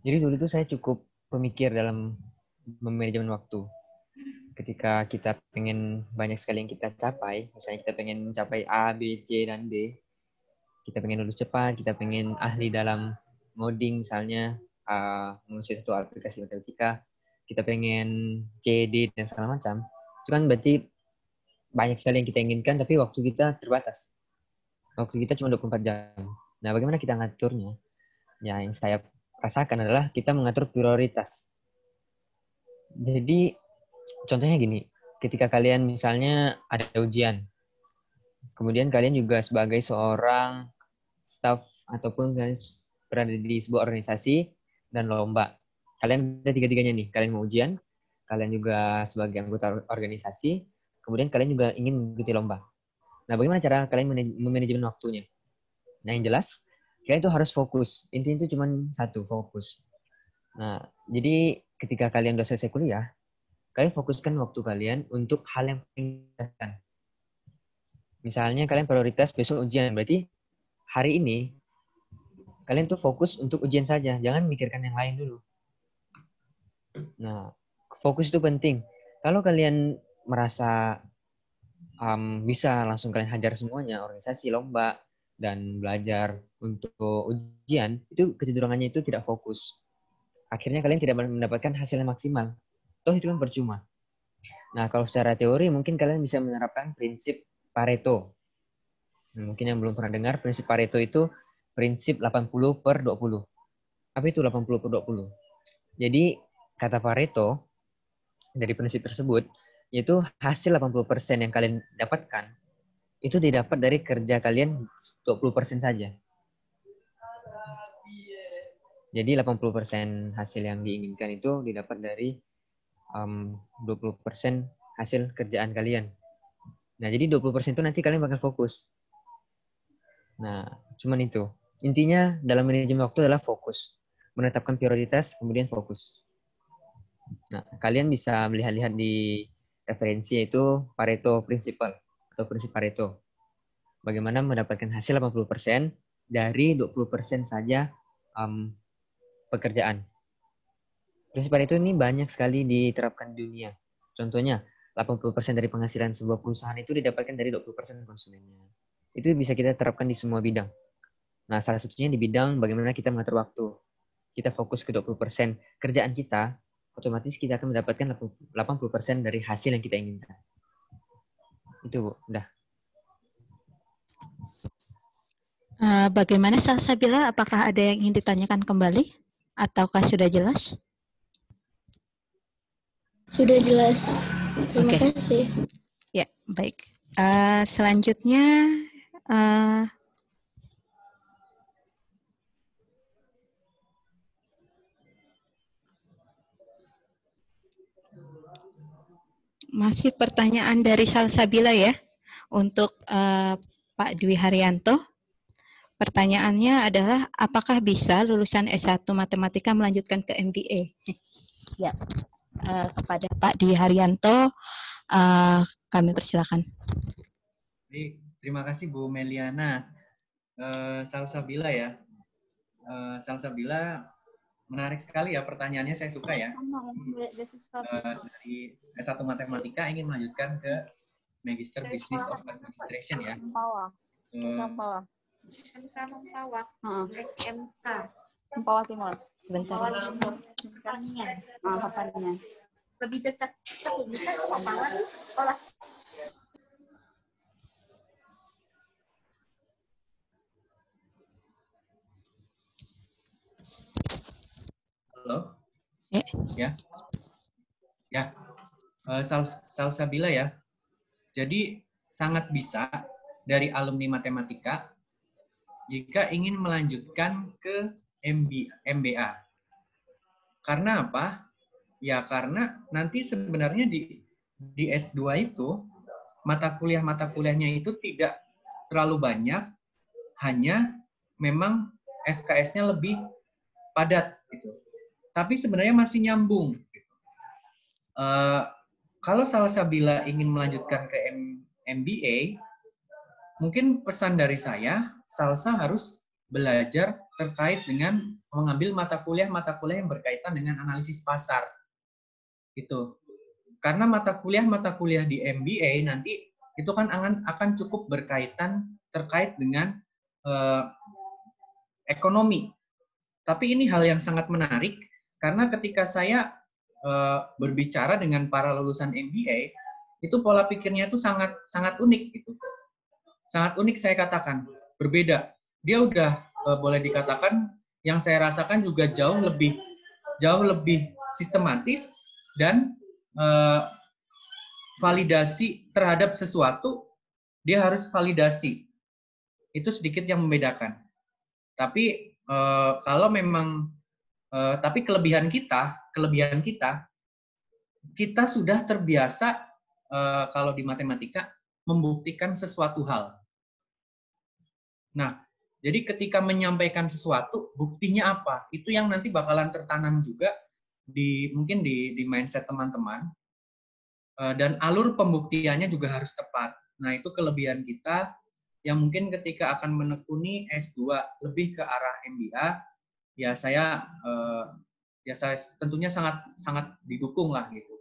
jadi dulu itu saya cukup pemikir dalam manajemen waktu. Ketika kita pengen banyak sekali yang kita capai, misalnya kita pengen mencapai A, B, C, dan D, kita pengen lulus cepat, kita pengen ahli dalam ngoding misalnya, menguasai satu aplikasi matematika, kita pengen C, D, dan segala macam, itu kan berarti banyak sekali yang kita inginkan, tapi waktu kita terbatas. Waktu kita cuma 24 jam. Nah, bagaimana kita ngaturnya? Ya, yang saya rasakan adalah kita mengatur prioritas. Jadi, contohnya gini, ketika kalian misalnya ada ujian, kemudian kalian juga sebagai seorang staff ataupun berada di sebuah organisasi dan lomba. Kalian ada tiga-tiganya nih. Kalian mau ujian, kalian juga sebagai anggota organisasi, kemudian kalian juga ingin mengikuti lomba. Nah, bagaimana cara kalian memanajemen waktunya? Nah, yang jelas, kalian itu harus fokus. Intinya itu cuma satu, fokus. Nah, jadi ketika kalian udah selesai kuliah, kalian fokuskan waktu kalian untuk hal yang penting. Misalnya kalian prioritas besok ujian, berarti hari ini kalian tuh fokus untuk ujian saja, jangan mikirkan yang lain dulu. Nah, fokus itu penting. Kalau kalian merasa bisa langsung kalian hajar semuanya, organisasi, lomba, dan belajar untuk ujian, itu kecenderungannya itu tidak fokus. Akhirnya kalian tidak mendapatkan hasil yang maksimal. Toh itu kan percuma. Nah, kalau secara teori mungkin kalian bisa menerapkan prinsip Pareto. Mungkin yang belum pernah dengar, prinsip Pareto itu prinsip 80/20. Apa itu 80/20? Jadi, kata Pareto dari prinsip tersebut, yaitu hasil 80% yang kalian dapatkan, itu didapat dari kerja kalian 20% saja. Jadi 80% hasil yang diinginkan itu didapat dari 20% hasil kerjaan kalian. Nah, jadi 20% itu nanti kalian bakal fokus. Nah, cuman itu. Intinya dalam manajemen waktu adalah fokus. Menetapkan prioritas, kemudian fokus. Nah, kalian bisa melihat-lihat di referensi yaitu Pareto Principle atau prinsip Pareto. Bagaimana mendapatkan hasil 80% dari 20% saja pekerjaan. Prinsip Pareto ini banyak sekali diterapkan di dunia. Contohnya, 80% dari penghasilan sebuah perusahaan itu didapatkan dari 20% konsumennya. Itu bisa kita terapkan di semua bidang. Nah, salah satunya di bidang bagaimana kita mengatur waktu. Kita fokus ke 20% kerjaan kita, otomatis kita akan mendapatkan 80% dari hasil yang kita inginkan. Itu, Bu. Udah. Bagaimana Salsabila? Apakah ada yang ingin ditanyakan kembali? Ataukah sudah jelas? Sudah jelas. Terima kasih. Ya, baik. Selanjutnya, masih pertanyaan dari Salsabila ya, untuk Pak Dwi Haryanto. Pertanyaannya adalah, apakah bisa lulusan S1 Matematika melanjutkan ke MBA? Ya, kepada Pak Dwi Haryanto, kami persilakan. Terima kasih Bu Meliana. Salsabila ya. Salsabila, menarik sekali ya pertanyaannya, saya suka ya. Dari S1 Matematika ingin melanjutkan ke Magister Business of Administration ya. SMK Mempawah Timur. Sebentar. Harapannya. Lebih dekat ke Mempawah sekolah. Halo? Ya. Ya. Salsabila ya. Jadi sangat bisa dari alumni matematika jika ingin melanjutkan ke MBA. Karena apa? Ya karena nanti sebenarnya di S2 itu mata kuliahnya itu tidak terlalu banyak, hanya memang SKS-nya lebih padat gitu. Tapi sebenarnya masih nyambung. Gitu. Kalau Salsabila ingin melanjutkan ke MBA, mungkin pesan dari saya, Salsa harus belajar terkait dengan mengambil mata kuliah yang berkaitan dengan analisis pasar. Itu. Karena mata kuliah di MBA nanti itu kan akan cukup berkaitan terkait dengan ekonomi. Tapi ini hal yang sangat menarik karena ketika saya berbicara dengan para lulusan MBA, itu pola pikirnya itu sangat sangat unik gitu. Sangat unik saya katakan, berbeda. Dia udah boleh dikatakan yang saya rasakan juga jauh lebih sistematis dan validasi terhadap sesuatu dia harus validasi. Itu sedikit yang membedakan. Tapi kalau memang tapi kelebihan kita sudah terbiasa kalau di matematika membuktikan sesuatu hal. Nah, jadi ketika menyampaikan sesuatu, buktinya apa? Itu yang nanti bakalan tertanam juga mungkin di mindset teman-teman. Dan alur pembuktiannya juga harus tepat. Nah, itu kelebihan kita yang mungkin ketika akan menekuni S2 lebih ke arah MBA, ya saya tentunya sangat didukung lah gitu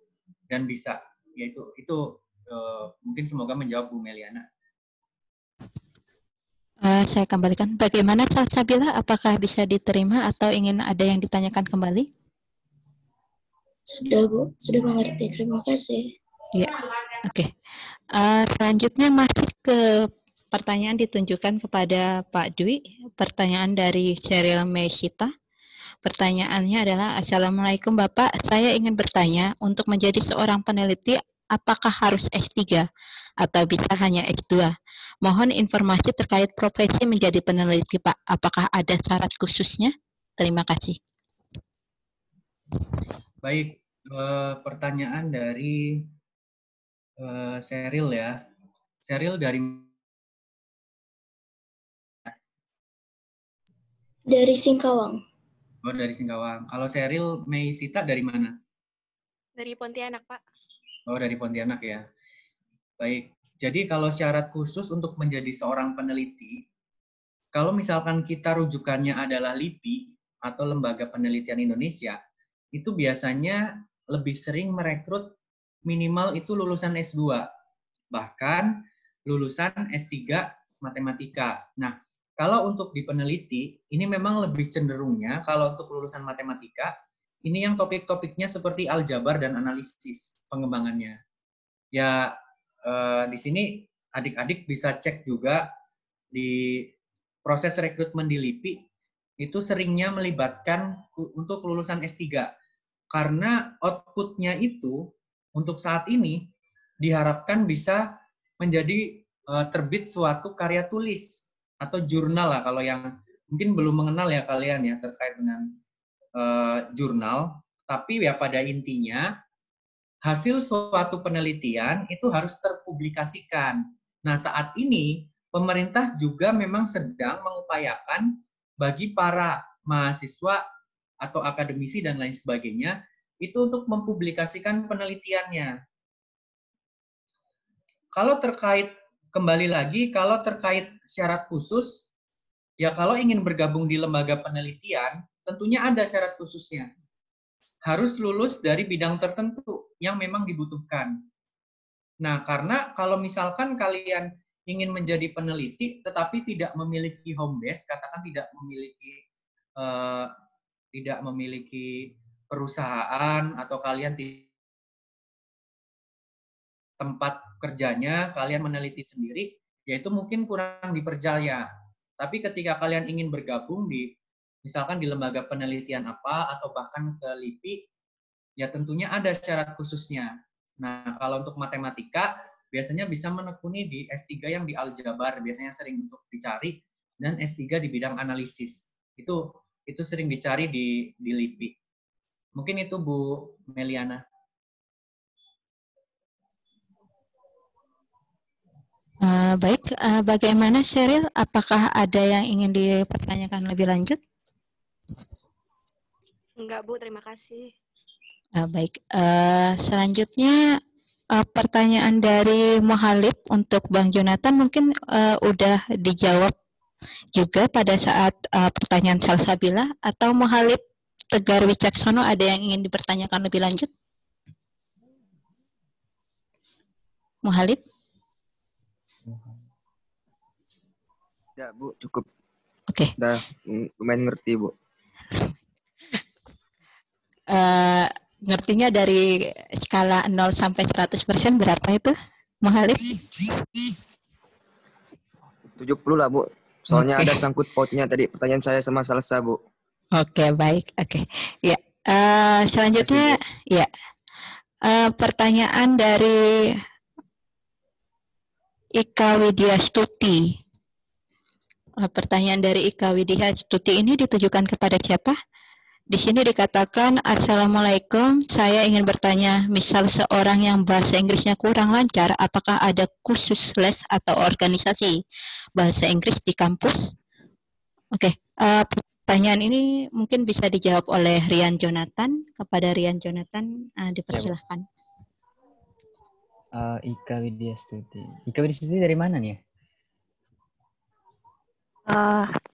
dan bisa, yaitu itu mungkin semoga menjawab Bu Meliana. Saya kembalikan. Bagaimana Salsabila? Apakah bisa diterima atau ingin ada yang ditanyakan kembali? Sudah Bu, sudah mengerti. Terima kasih. Ya, oke. Selanjutnya masih ke pertanyaan ditunjukkan kepada Pak Dwi. Pertanyaan dari Cheryl Meishita. Pertanyaannya adalah, Assalamualaikum Bapak, saya ingin bertanya, untuk menjadi seorang peneliti, apakah harus S3 atau bisa hanya S2? Mohon informasi terkait profesi menjadi peneliti Pak. Apakah ada syarat khususnya? Terima kasih. Baik, pertanyaan dari Cheryl ya. Cheryl dari Singkawang. Oh, dari Singkawang. Kalau Cheryl Meisita dari mana? Dari Pontianak, Pak. Oh, dari Pontianak ya. Baik. Jadi kalau syarat khusus untuk menjadi seorang peneliti, kalau misalkan kita rujukannya adalah LIPI atau Lembaga Penelitian Indonesia, itu biasanya lebih sering merekrut minimal itu lulusan S2, bahkan lulusan S3 matematika. Nah, kalau untuk di peneliti, ini memang lebih cenderungnya kalau untuk lulusan matematika, ini yang topik-topiknya seperti aljabar dan analisis pengembangannya. Ya, di sini adik-adik bisa cek juga di proses rekrutmen di LIPI, itu seringnya melibatkan untuk lulusan S3. Karena output-nya itu untuk saat ini diharapkan bisa menjadi terbit suatu karya tulis atau jurnal lah, kalau yang mungkin belum mengenal ya kalian ya terkait dengan jurnal, tapi ya pada intinya hasil suatu penelitian itu harus terpublikasikan. Nah, saat ini pemerintah juga memang sedang mengupayakan bagi para mahasiswa atau akademisi dan lain sebagainya itu untuk mempublikasikan penelitiannya. Kalau terkait, kembali lagi, kalau terkait syarat khusus, ya kalau ingin bergabung di lembaga penelitian, tentunya ada syarat khususnya. Harus lulus dari bidang tertentu yang memang dibutuhkan. Nah, karena kalau misalkan kalian ingin menjadi peneliti, tetapi tidak memiliki home base, katakan tidak memiliki perusahaan, atau kalian tempat kerjanya, kalian meneliti sendiri, yaitu mungkin kurang dipercaya. Tapi ketika kalian ingin bergabung misalkan di lembaga penelitian apa, atau bahkan ke LIPI, ya tentunya ada syarat khususnya. Nah, kalau untuk matematika, biasanya bisa menekuni di S3 yang di aljabar, biasanya sering untuk dicari, dan S3 di bidang analisis. Itu sering dicari di LIPI. Mungkin itu Bu Meliana. Baik, bagaimana Sheryl? Apakah ada yang ingin dipertanyakan lebih lanjut? Enggak, Bu. Terima kasih. Baik, selanjutnya pertanyaan dari Mohalib untuk Bang Jonathan mungkin udah dijawab juga pada saat pertanyaan Salsabila, atau Mohalib Tegar Wicaksono ada yang ingin dipertanyakan lebih lanjut? Mohalib? Ya, Bu, cukup. Oke. Udah lumayan ngerti, Bu. Ngertinya dari skala 0 sampai 100% berapa itu, Muhalif? 70 lah, Bu. Soalnya Oke. ada sangkut pautnya tadi pertanyaan saya sama Salsa, Bu. Oke, baik. Oke. Ya, selanjutnya Makasih, Bu. ya pertanyaan dari Ika Widyastuti. Pertanyaan dari Ika Widyastuti ini ditujukan kepada siapa? Di sini dikatakan, Assalamualaikum, saya ingin bertanya, misal seorang yang bahasa Inggrisnya kurang lancar, apakah ada khusus les atau organisasi bahasa Inggris di kampus? Oke, pertanyaan ini mungkin bisa dijawab oleh Rian Jonathan. Kepada Rian Jonathan, dipersilahkan. Ika Widyastuti. Ika Widyastuti dari mana nih ya?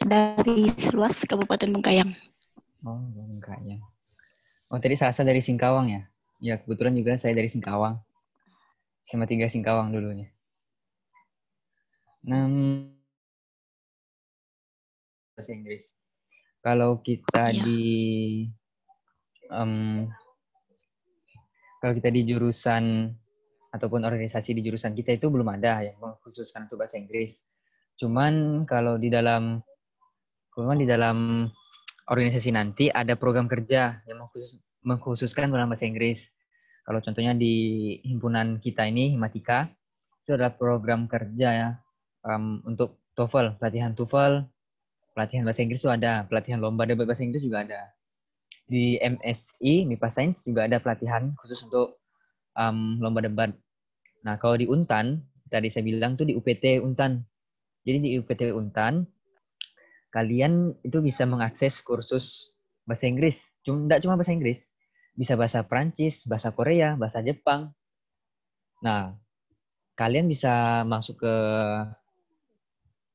Dari Seluas, Kabupaten Bengkayang. Oh, Bengkayang. Oh, tadi Salsa dari Singkawang ya? Ya, kebetulan juga saya dari Singkawang. SMA 3 Singkawang dulunya. Bahasa Inggris. Kalau kita kalau kita di jurusan ataupun organisasi di jurusan kita itu belum ada yang mengkhususkan untuk bahasa Inggris. Cuman kalau di dalam organisasi nanti ada program kerja yang mengkhususkan dalam bahasa Inggris. Kalau contohnya di himpunan kita ini, Himatika, itu adalah program kerja ya untuk TOEFL, pelatihan TOEFL, pelatihan bahasa Inggris itu ada, pelatihan lomba debat bahasa Inggris juga ada. Di MSI, MIPA Sains juga ada pelatihan khusus untuk lomba debat. Nah, kalau di Untan, tadi saya bilang tuh di UPT Untan. Jadi di UPT Untan, kalian itu bisa mengakses kursus bahasa Inggris. Tidak cuma bahasa Inggris, bisa bahasa Perancis, bahasa Korea, bahasa Jepang. Nah, kalian bisa masuk ke,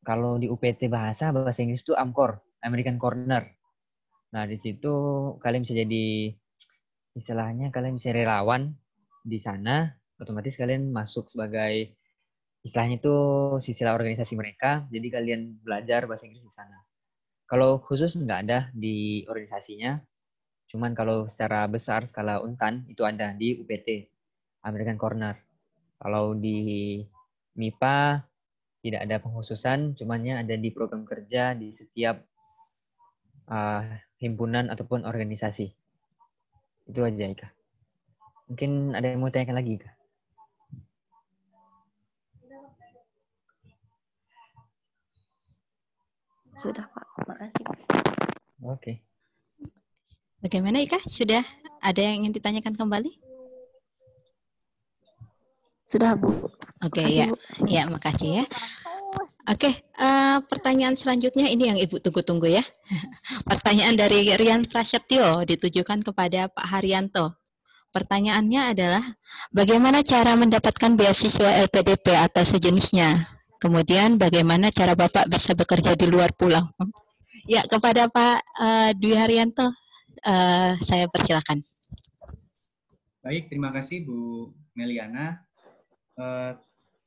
kalau di UPT bahasa Inggris itu AMCOR, American Corner. Nah, di situ kalian bisa jadi, istilahnya kalian bisa relawan di sana, otomatis kalian masuk sebagai, istilahnya itu sisilah organisasi mereka, jadi kalian belajar bahasa Inggris di sana. Kalau khusus nggak ada di organisasinya, cuman kalau secara besar skala Untan itu ada di UPT, American Corner. Kalau di MIPA tidak ada pengkhususan, cumannya ada di program kerja di setiap himpunan ataupun organisasi. Itu aja, Ika. Mungkin ada yang mau tanyakan lagi, Ika? Sudah, Pak. Makasih. Oke. Bagaimana, Ika? Sudah ada yang ingin ditanyakan kembali? Sudah, Bu. Oke, Makasih, ya. Bu. Ya, makasih ya. Oke, pertanyaan selanjutnya ini yang Ibu tunggu-tunggu ya. Pertanyaan dari Rian Prasetyo ditujukan kepada Pak Haryanto. Pertanyaannya adalah, bagaimana cara mendapatkan beasiswa LPDP atau sejenisnya? Kemudian bagaimana cara Bapak bisa bekerja di luar pulau? Ya, kepada Pak Dwi Haryanto, saya persilakan. Baik, terima kasih Bu Meliana.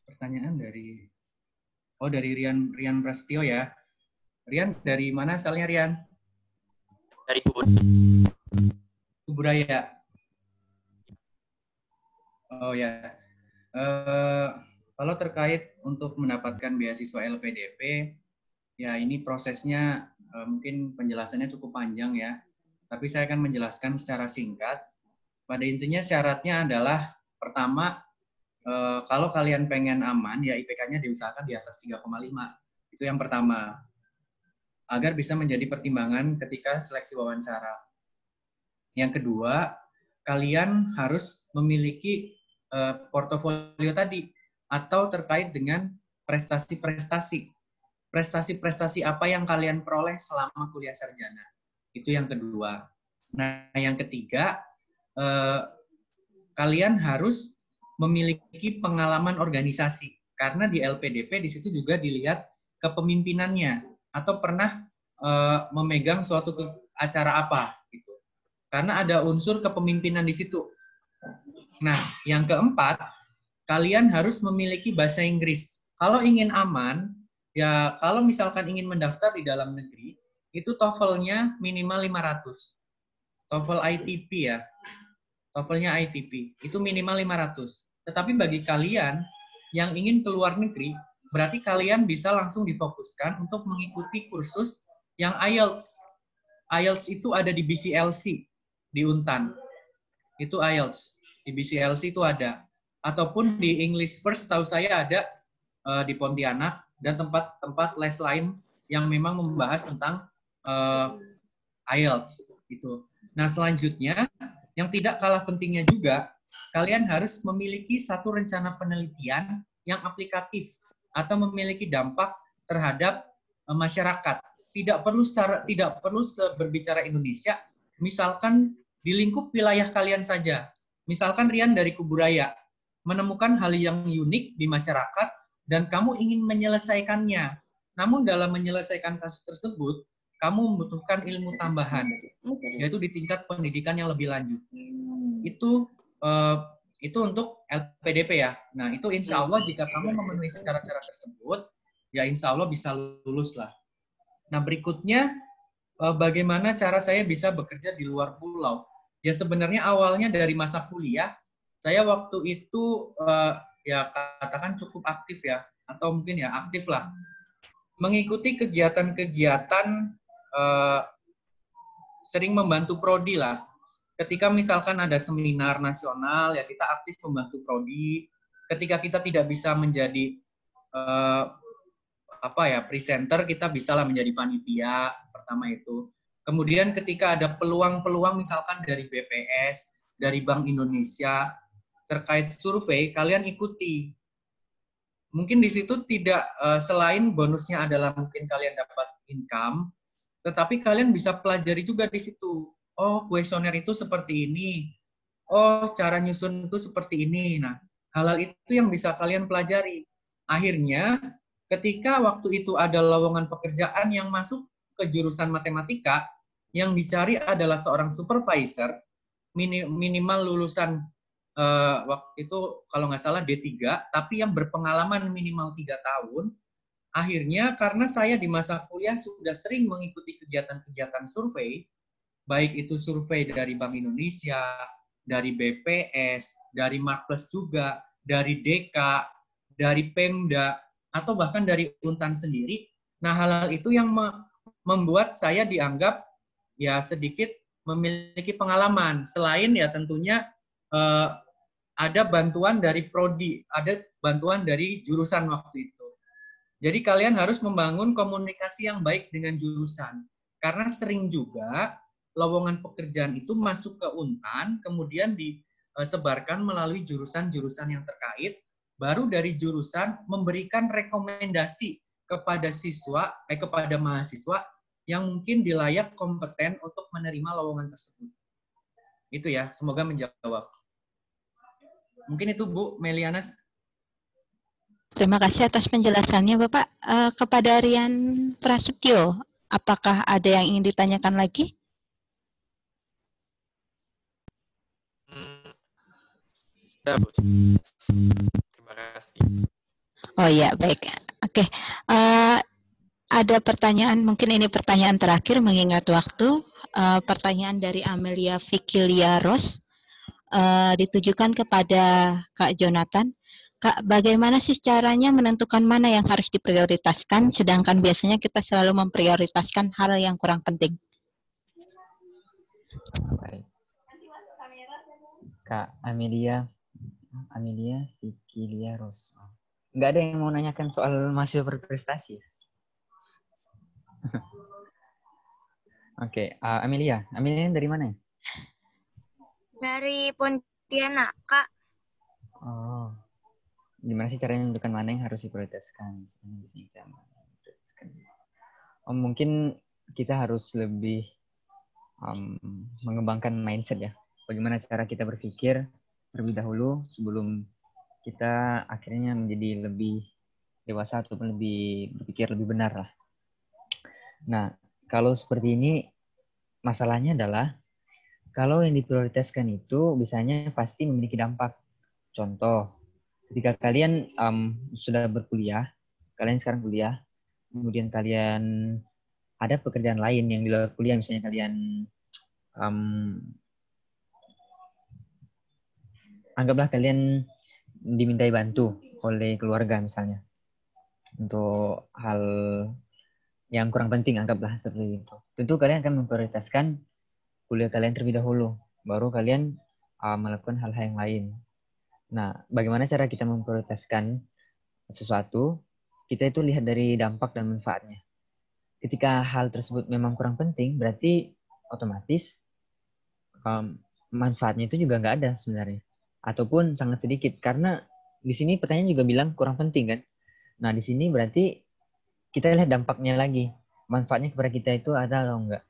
Pertanyaan dari Rian Prasetyo ya. Rian, dari mana asalnya Rian? Dari Ubud. Uburaya. Oh ya. Kalau terkait untuk mendapatkan beasiswa LPDP, ya ini prosesnya mungkin penjelasannya cukup panjang ya. Tapi saya akan menjelaskan secara singkat. Pada intinya syaratnya adalah pertama, kalau kalian pengen aman, ya IPK-nya diusahakan di atas 3,5. Itu yang pertama. Agar bisa menjadi pertimbangan ketika seleksi wawancara. Yang kedua, kalian harus memiliki portofolio tadi, atau terkait dengan prestasi-prestasi. Prestasi-prestasi apa yang kalian peroleh selama kuliah sarjana. Itu yang kedua. Nah, yang ketiga, kalian harus memiliki pengalaman organisasi. Karena di LPDP di situ juga dilihat kepemimpinannya, atau pernah memegang suatu acara apa. Gitu. Karena ada unsur kepemimpinan di situ. Nah, yang keempat, kalian harus memiliki bahasa Inggris. Kalau ingin aman, ya kalau misalkan ingin mendaftar di dalam negeri, itu TOEFL-nya minimal 500. TOEFL ITP ya. TOEFL-nya ITP. Itu minimal 500. Tetapi bagi kalian yang ingin keluar negeri, berarti kalian bisa langsung difokuskan untuk mengikuti kursus yang IELTS. IELTS itu ada di BCLC, di Untan. Itu IELTS. Di BCLC itu ada. Ataupun di English First, tahu saya ada di Pontianak, dan tempat-tempat les lain yang memang membahas tentang IELTS. Gitu. Nah, selanjutnya, yang tidak kalah pentingnya juga, kalian harus memiliki satu rencana penelitian yang aplikatif atau memiliki dampak terhadap masyarakat. Tidak perlu berbicara Indonesia, misalkan di lingkup wilayah kalian saja. Misalkan Rian dari Kuburaya menemukan hal yang unik di masyarakat dan kamu ingin menyelesaikannya. Namun dalam menyelesaikan kasus tersebut, kamu membutuhkan ilmu tambahan, yaitu di tingkat pendidikan yang lebih lanjut. Itu untuk LPDP ya. Nah, itu insya Allah jika kamu memenuhi syarat-syarat tersebut, ya insya Allah bisa lulus lah. Nah, berikutnya, bagaimana cara saya bisa bekerja di luar pulau? Ya sebenarnya awalnya dari masa kuliah, saya waktu itu ya katakan cukup aktif ya, atau mungkin ya aktif lah. Mengikuti kegiatan-kegiatan, sering membantu prodi lah. Ketika misalkan ada seminar nasional, ya kita aktif membantu prodi. Ketika kita tidak bisa menjadi presenter, kita bisalah menjadi panitia pertama itu. Kemudian ketika ada peluang-peluang misalkan dari BPS, dari Bank Indonesia terkait survei, kalian ikuti. Mungkin di situ tidak selain bonusnya adalah mungkin kalian dapat income, tetapi kalian bisa pelajari juga di situ. Oh, kuesioner itu seperti ini. Oh, cara nyusun itu seperti ini. Nah, hal-hal itu yang bisa kalian pelajari. Akhirnya, ketika waktu itu ada lowongan pekerjaan yang masuk ke jurusan matematika, yang dicari adalah seorang supervisor, minimal lulusan waktu itu kalau nggak salah D3, tapi yang berpengalaman minimal 3 tahun. Akhirnya, karena saya di masa kuliah sudah sering mengikuti kegiatan-kegiatan survei, baik itu survei dari Bank Indonesia, dari BPS, dari Markples juga, dari DK, dari Pemda, atau bahkan dari Untan sendiri. Nah, hal-hal itu yang membuat saya dianggap ya sedikit memiliki pengalaman. Selain ya tentunya ada bantuan dari prodi, ada bantuan dari jurusan waktu itu. Jadi kalian harus membangun komunikasi yang baik dengan jurusan. Karena sering juga lowongan pekerjaan itu masuk ke Untan, kemudian disebarkan melalui jurusan-jurusan yang terkait, baru dari jurusan memberikan rekomendasi kepada kepada mahasiswa yang mungkin dilayak kompeten untuk menerima lowongan tersebut. Itu ya, semoga menjawab. Mungkin itu Bu Meliana. Terima kasih atas penjelasannya Bapak. Kepada Rian Prasetyo, apakah ada yang ingin ditanyakan lagi? Terima kasih. Oh ya, baik. Oke. Ada pertanyaan, mungkin ini pertanyaan terakhir mengingat waktu. Pertanyaan dari Amelia Vikilia Ros ditujukan kepada Kak Jonathan. Kak, bagaimana sih caranya menentukan mana yang harus diprioritaskan, sedangkan biasanya kita selalu memprioritaskan hal yang kurang penting? Baik. Kak Amelia Vikilia Ros. Nggak ada yang mau nanyakan soal mahasiswa berprestasi? Oke, Amelia dari mana ya? Dari Pontianak, Kak. Oh, gimana sih caranya menentukan mana yang harus diprioritaskan? Oh, mungkin kita harus lebih mengembangkan mindset ya. Bagaimana cara kita berpikir terlebih dahulu sebelum kita akhirnya menjadi lebih dewasa ataupun lebih berpikir lebih benar lah. Nah, kalau seperti ini masalahnya adalah kalau yang diprioritaskan itu biasanya pasti memiliki dampak. Contoh, ketika kalian sudah berkuliah, kalian sekarang kuliah, kemudian kalian ada pekerjaan lain yang di luar kuliah, misalnya kalian anggaplah kalian dimintai bantu oleh keluarga misalnya untuk hal yang kurang penting, anggaplah seperti itu. Tentu kalian akan memprioritaskan kuliah kalian terlebih dahulu, baru kalian melakukan hal-hal yang lain. Nah, bagaimana cara kita memprioritaskan sesuatu? Kita itu lihat dari dampak dan manfaatnya. Ketika hal tersebut memang kurang penting, berarti otomatis manfaatnya itu juga nggak ada sebenarnya. Ataupun sangat sedikit. Karena di sini pertanyaan juga bilang kurang penting kan. Nah, di sini berarti kita lihat dampaknya lagi. Manfaatnya kepada kita itu ada atau enggak.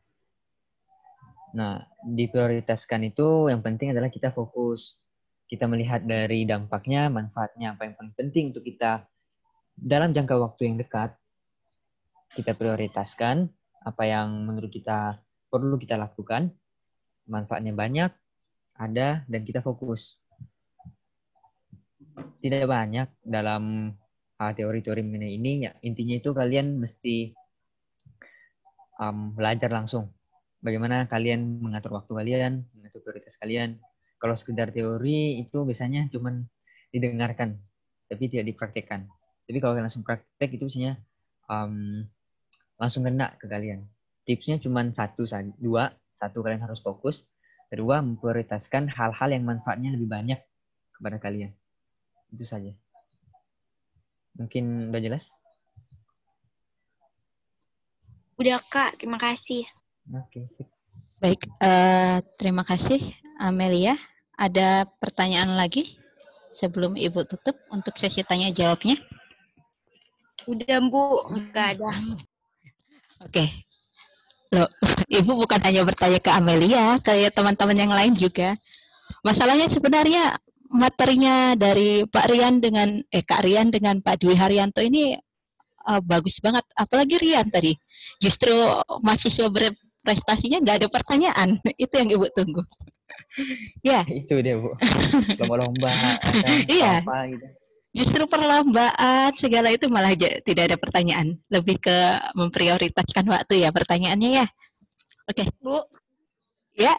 Nah, diprioritaskan itu yang penting adalah kita fokus. Kita melihat dari dampaknya, manfaatnya, apa yang paling penting untuk kita dalam jangka waktu yang dekat. Kita prioritaskan apa yang menurut kita perlu kita lakukan. Manfaatnya banyak, ada, dan kita fokus. Tidak banyak dalam teori-teori mengenai ini. Ya, intinya itu kalian mesti belajar langsung. Bagaimana kalian mengatur waktu kalian, mengatur prioritas kalian. Kalau sekedar teori itu biasanya cuma didengarkan, tapi tidak dipraktekkan. Tapi kalau kalian langsung praktek itu biasanya langsung kena ke kalian. Tipsnya cuma dua. Satu, kalian harus fokus. Kedua, memprioritaskan hal-hal yang manfaatnya lebih banyak kepada kalian. Itu saja. Mungkin udah jelas? Udah Kak, terima kasih. Oke, sip. Baik, terima kasih Amelia. Ada pertanyaan lagi sebelum Ibu tutup untuk sesi tanya jawabnya? Udah Bu, nggak ada. Oke. Loh, Ibu bukan hanya bertanya ke Amelia, kayak teman-teman yang lain juga. Masalahnya sebenarnya materinya dari Pak Rian dengan Kak Rian dengan Pak Dwi Haryanto ini bagus banget. Apalagi Rian tadi. Justru mahasiswa berprestasinya nggak ada pertanyaan. Itu yang Ibu tunggu. Ya. Itu dia, Bu. Lomba-lomba atau Iya. apa gitu. Justru perlombaan segala itu malah tidak ada pertanyaan. Lebih ke memprioritaskan waktu ya pertanyaannya ya. Oke. Bu. Ya.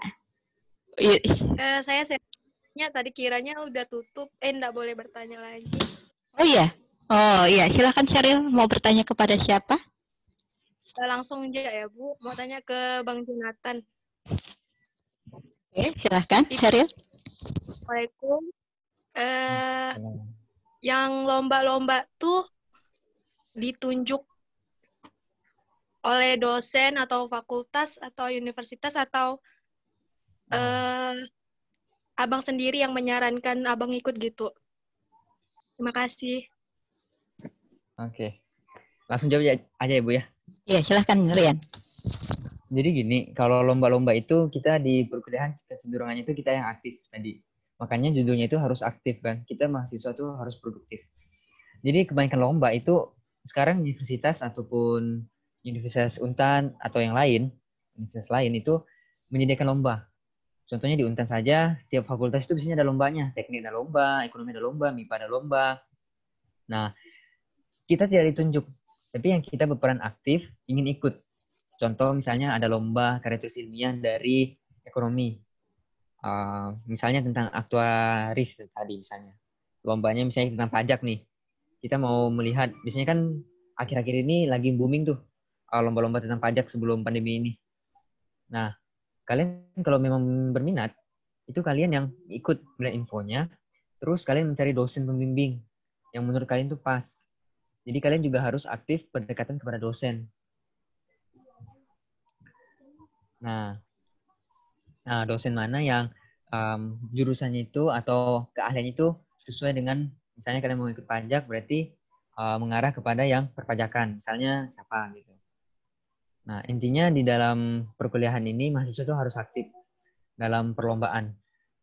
Saya tadi kiranya udah tutup. Enggak boleh bertanya lagi. Oh iya. Oh iya, silakan Sheryl, mau bertanya kepada siapa? Langsung aja ya, Bu. Mau tanya ke Bang Jonathan. Oke, silakan Sheryl. Assalamualaikum. Yang lomba-lomba tuh ditunjuk oleh dosen atau fakultas atau universitas atau Abang sendiri yang menyarankan Abang ikut gitu. Terima kasih. Oke. Langsung jawab aja ya, Bu ya. Iya, silahkan Rian. Jadi gini, kalau lomba-lomba itu kita di perkuliahan kecenderungannya itu kita yang aktif tadi. Makanya judulnya itu harus aktif kan. Kita mahasiswa tuh harus produktif. Jadi kebanyakan lomba itu sekarang universitas ataupun Universitas Untan atau yang lain, universitas lain itu menyediakan lomba. Contohnya di Untan saja, tiap fakultas itu biasanya ada lombanya. Teknik ada lomba, ekonomi ada lomba, MIPA ada lomba. Nah, kita tidak ditunjuk. Tapi yang kita berperan aktif, ingin ikut. Contoh misalnya ada lomba karya tulis ilmiah dari ekonomi. Misalnya tentang aktuaris tadi misalnya. Lombanya misalnya tentang pajak nih. Kita mau melihat, biasanya kan akhir-akhir ini lagi booming tuh lomba-lomba tentang pajak sebelum pandemi ini. Nah, kalian kalau memang berminat, itu kalian yang ikut melihat infonya, terus kalian mencari dosen pembimbing yang menurut kalian tuh pas. Jadi kalian juga harus aktif pendekatan kepada dosen. Nah dosen mana yang jurusannya itu atau keahliannya itu sesuai dengan, misalnya kalian mau ikut pajak, berarti mengarah kepada yang perpajakan. Misalnya siapa gitu. Nah, intinya di dalam perkuliahan ini mahasiswa itu harus aktif dalam perlombaan.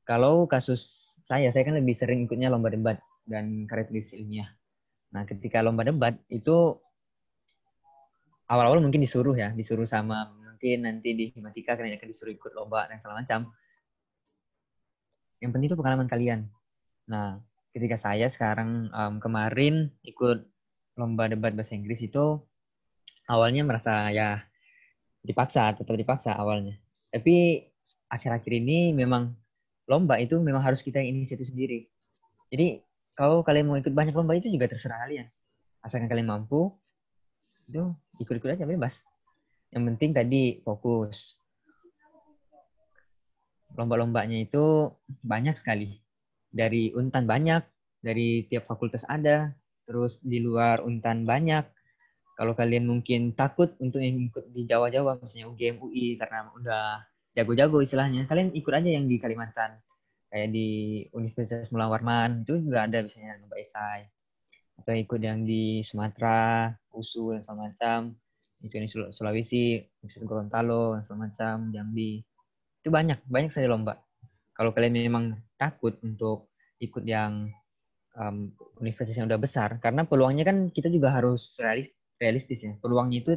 Kalau kasus saya kan lebih sering ikutnya lomba debat dan karya tulis ilmiah. Nah, ketika lomba debat itu awal-awal mungkin disuruh sama mungkin nanti di Himatika kalian akan disuruh ikut lomba dan segala macam. Yang penting itu pengalaman kalian. Nah, ketika saya sekarang kemarin ikut lomba debat bahasa Inggris itu awalnya merasa ya tetap dipaksa awalnya. Tapi akhir-akhir ini memang lomba itu memang harus kita yang inisiatif sendiri. Jadi kalau kalian mau ikut banyak lomba itu juga terserah kalian. Asalkan kalian mampu, itu ikut-ikut aja bebas. Yang penting tadi fokus. Lomba-lombanya itu banyak sekali. Dari Untan banyak, dari tiap fakultas ada, terus di luar Untan banyak. Kalau kalian mungkin takut untuk ikut di Jawa-Jawa, misalnya UGM, UI, karena udah jago-jago istilahnya, kalian ikut aja yang di Kalimantan. Kayak di Universitas Mula Warman, itu juga ada misalnya lomba esai. Atau ikut yang di Sumatera, USU, dan segala macam. Itu di Sulawesi, Universitas Gorontalo, dan segala macam, Jambi. Itu banyak sekali lomba. Kalau kalian memang takut untuk ikut yang universitas yang udah besar, karena peluangnya kan kita juga harus realistis ya. Peluangnya itu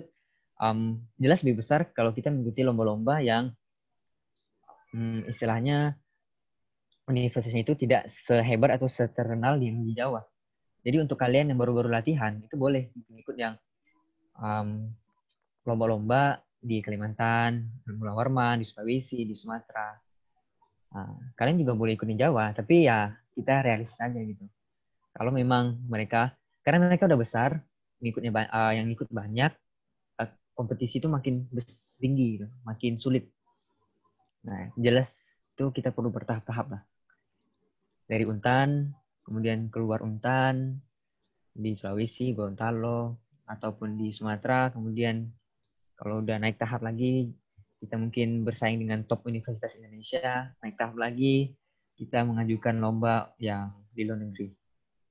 jelas lebih besar kalau kita mengikuti lomba-lomba yang istilahnya universitasnya itu tidak sehebat atau seterkenal yang di Jawa. Jadi untuk kalian yang baru-baru latihan, itu boleh ikut yang lomba-lomba di Kalimantan, di Mula Warman, di Sulawesi, di Sumatera. Kalian juga boleh ikut di Jawa, tapi ya kita realistis aja gitu. Kalau memang mereka, karena mereka udah besar, yang ikut banyak, kompetisi itu makin tinggi, gitu, makin sulit. Nah, jelas itu kita perlu bertahap-tahap lah. Dari Untan, kemudian keluar Untan, di Sulawesi, Gorontalo, ataupun di Sumatera, kemudian kalau udah naik tahap lagi, kita mungkin bersaing dengan top Universitas Indonesia, naik tahap lagi, kita mengajukan lomba yang di luar negeri.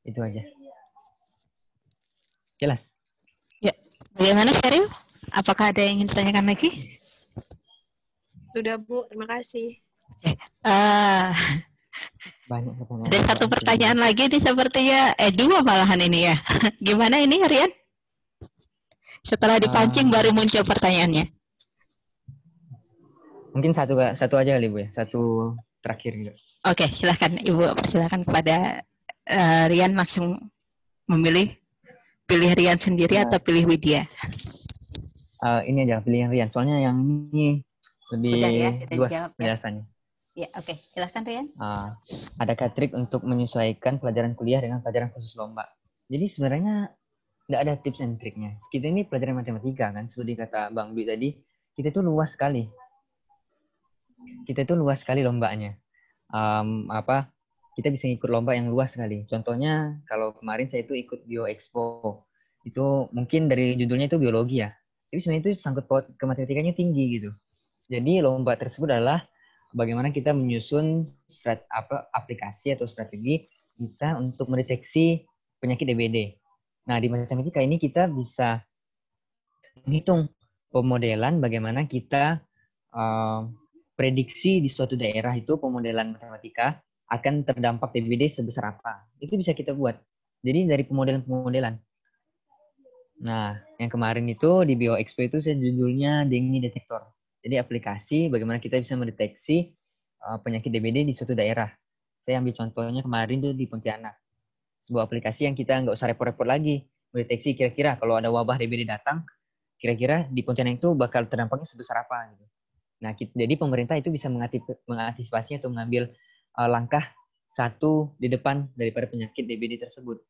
Itu aja. Jelas? Ya, bagaimana Sheryl? Apakah ada yang ingin ditanyakan lagi? Sudah, Bu. Terima kasih. Banyak pertanyaan. Ada satu pertanyaan lagi nih sepertinya, dua malahan ini ya. Gimana ini, Rian? Setelah dipancing baru muncul pertanyaannya. Mungkin satu aja kali Bu ya, satu terakhir gitu. Oke, silahkan Ibu, persilakan kepada Rian langsung memilih. Pilih Rian sendiri atau pilih Widya? Ini aja, pilih Rian. Soalnya yang ini lebih luas penjelasannya. Ya, oke. Silahkan Rian. Adakah trik untuk menyesuaikan pelajaran kuliah dengan pelajaran khusus lomba? Jadi sebenarnya nggak ada tips and triknya. Kita ini pelajaran matematika kan, seperti kata Bang Dwi tadi, kita itu luas sekali. Kita itu luas sekali lombanya. Kita bisa ikut lomba yang luas sekali. Contohnya kalau kemarin saya itu ikut Bio Expo. Itu mungkin dari judulnya itu biologi ya. Tapi sebenarnya itu sangkut paut ke matematikanya tinggi gitu. Jadi lomba tersebut adalah bagaimana kita menyusun aplikasi atau strategi kita untuk mendeteksi penyakit DBD. Nah, di matematika ini kita bisa menghitung pemodelan bagaimana kita prediksi di suatu daerah itu pemodelan matematika akan terdampak DBD sebesar apa. Itu bisa kita buat. Jadi dari pemodelan-pemodelan. Nah, yang kemarin itu di Bio Expo itu saya judulnya Dengue Detektor. Jadi aplikasi bagaimana kita bisa mendeteksi penyakit DBD di suatu daerah. Saya ambil contohnya kemarin itu di Pontianak. Sebuah aplikasi yang kita nggak usah repot-repot lagi. Mendeteksi kira-kira kalau ada wabah DBD datang, kira-kira di Pontianak itu bakal terdampaknya sebesar apa. Gitu. Nah, jadi pemerintah itu bisa mengantisipasi atau mengambil langkah satu di depan daripada penyakit DBD tersebut.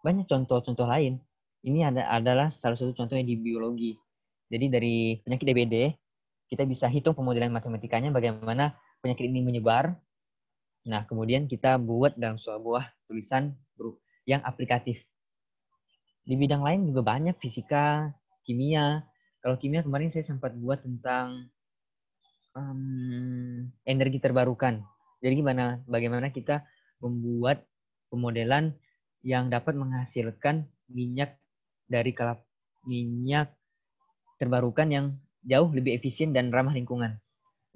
Banyak contoh-contoh lain. Ini adalah salah satu contohnya di biologi. Jadi dari penyakit DBD, kita bisa hitung pemodelan matematikanya bagaimana penyakit ini menyebar. Nah, kemudian kita buat dalam sebuah tulisan yang aplikatif. Di bidang lain juga banyak, fisika, kimia. Kalau kimia kemarin saya sempat buat tentang energi terbarukan. Jadi bagaimana kita membuat pemodelan yang dapat menghasilkan minyak minyak terbarukan yang jauh lebih efisien dan ramah lingkungan.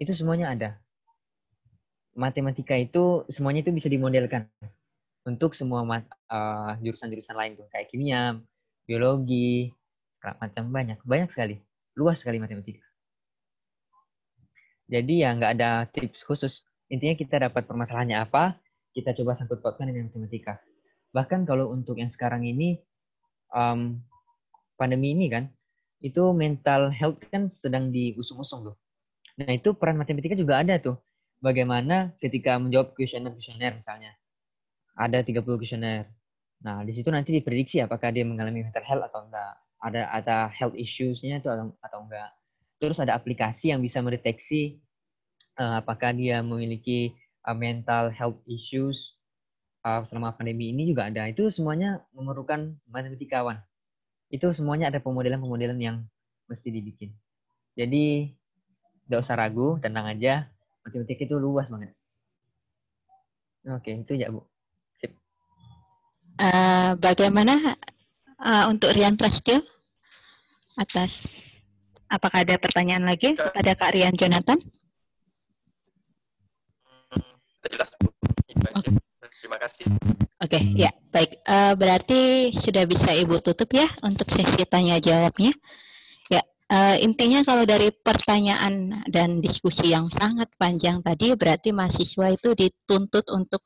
Itu semuanya ada. Matematika itu semuanya itu bisa dimodelkan untuk semua jurusan-jurusan lain tuh kayak kimia, biologi, macam banyak sekali, luas sekali matematika. Jadi ya nggak ada tips khusus. Intinya kita dapat permasalahannya apa, kita coba sangkut pautkan dengan matematika. Bahkan kalau untuk yang sekarang ini pandemi ini kan, itu mental health kan sedang diusung-usung tuh. Nah itu peran matematika juga ada tuh. bagaimana ketika menjawab kuesioner misalnya. Ada 30 kuesioner. Nah, di situ nanti diprediksi apakah dia mengalami mental health atau enggak. Ada health issues-nya itu atau enggak. Terus ada aplikasi yang bisa mendeteksi apakah dia memiliki mental health issues selama pandemi ini juga ada. Itu semuanya memerlukan matematikawan. Itu semuanya ada pemodelan-pemodelan yang mesti dibikin. Jadi, tidak usah ragu, tenang aja. Matematika itu luas banget. Oke, itu ya, Bu. Sip. Bagaimana untuk Rian Prasetyo? Apakah ada pertanyaan lagi kepada Kak Rian Jonathan? Jelas, Bu. Okay. Terima kasih. Oke, ya, baik. Berarti sudah bisa Ibu tutup ya untuk sesi tanya jawabnya. Ya, intinya kalau dari pertanyaan dan diskusi yang sangat panjang tadi, berarti mahasiswa itu dituntut untuk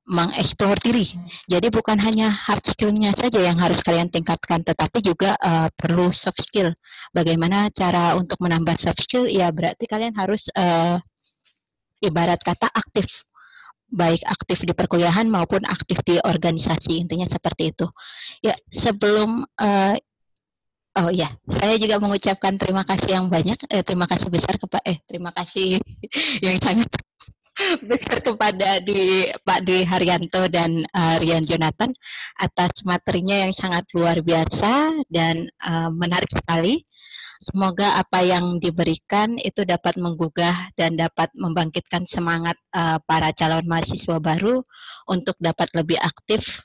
mengeksplor diri. Jadi bukan hanya hard skill-nya saja yang harus kalian tingkatkan, tetapi juga perlu soft skill. Bagaimana cara untuk menambah soft skill? Ya berarti kalian harus ibarat kata aktif. Baik aktif di perkuliahan maupun aktif di organisasi. Intinya seperti itu. Ya, sebelum oh ya, saya juga mengucapkan terima kasih yang banyak. Terima kasih besar terima kasih yang sangat besar kepada Pak Dwi Haryanto dan Rian Jonathan atas materinya yang sangat luar biasa dan menarik sekali. Semoga apa yang diberikan itu dapat menggugah dan dapat membangkitkan semangat para calon mahasiswa baru untuk dapat lebih aktif.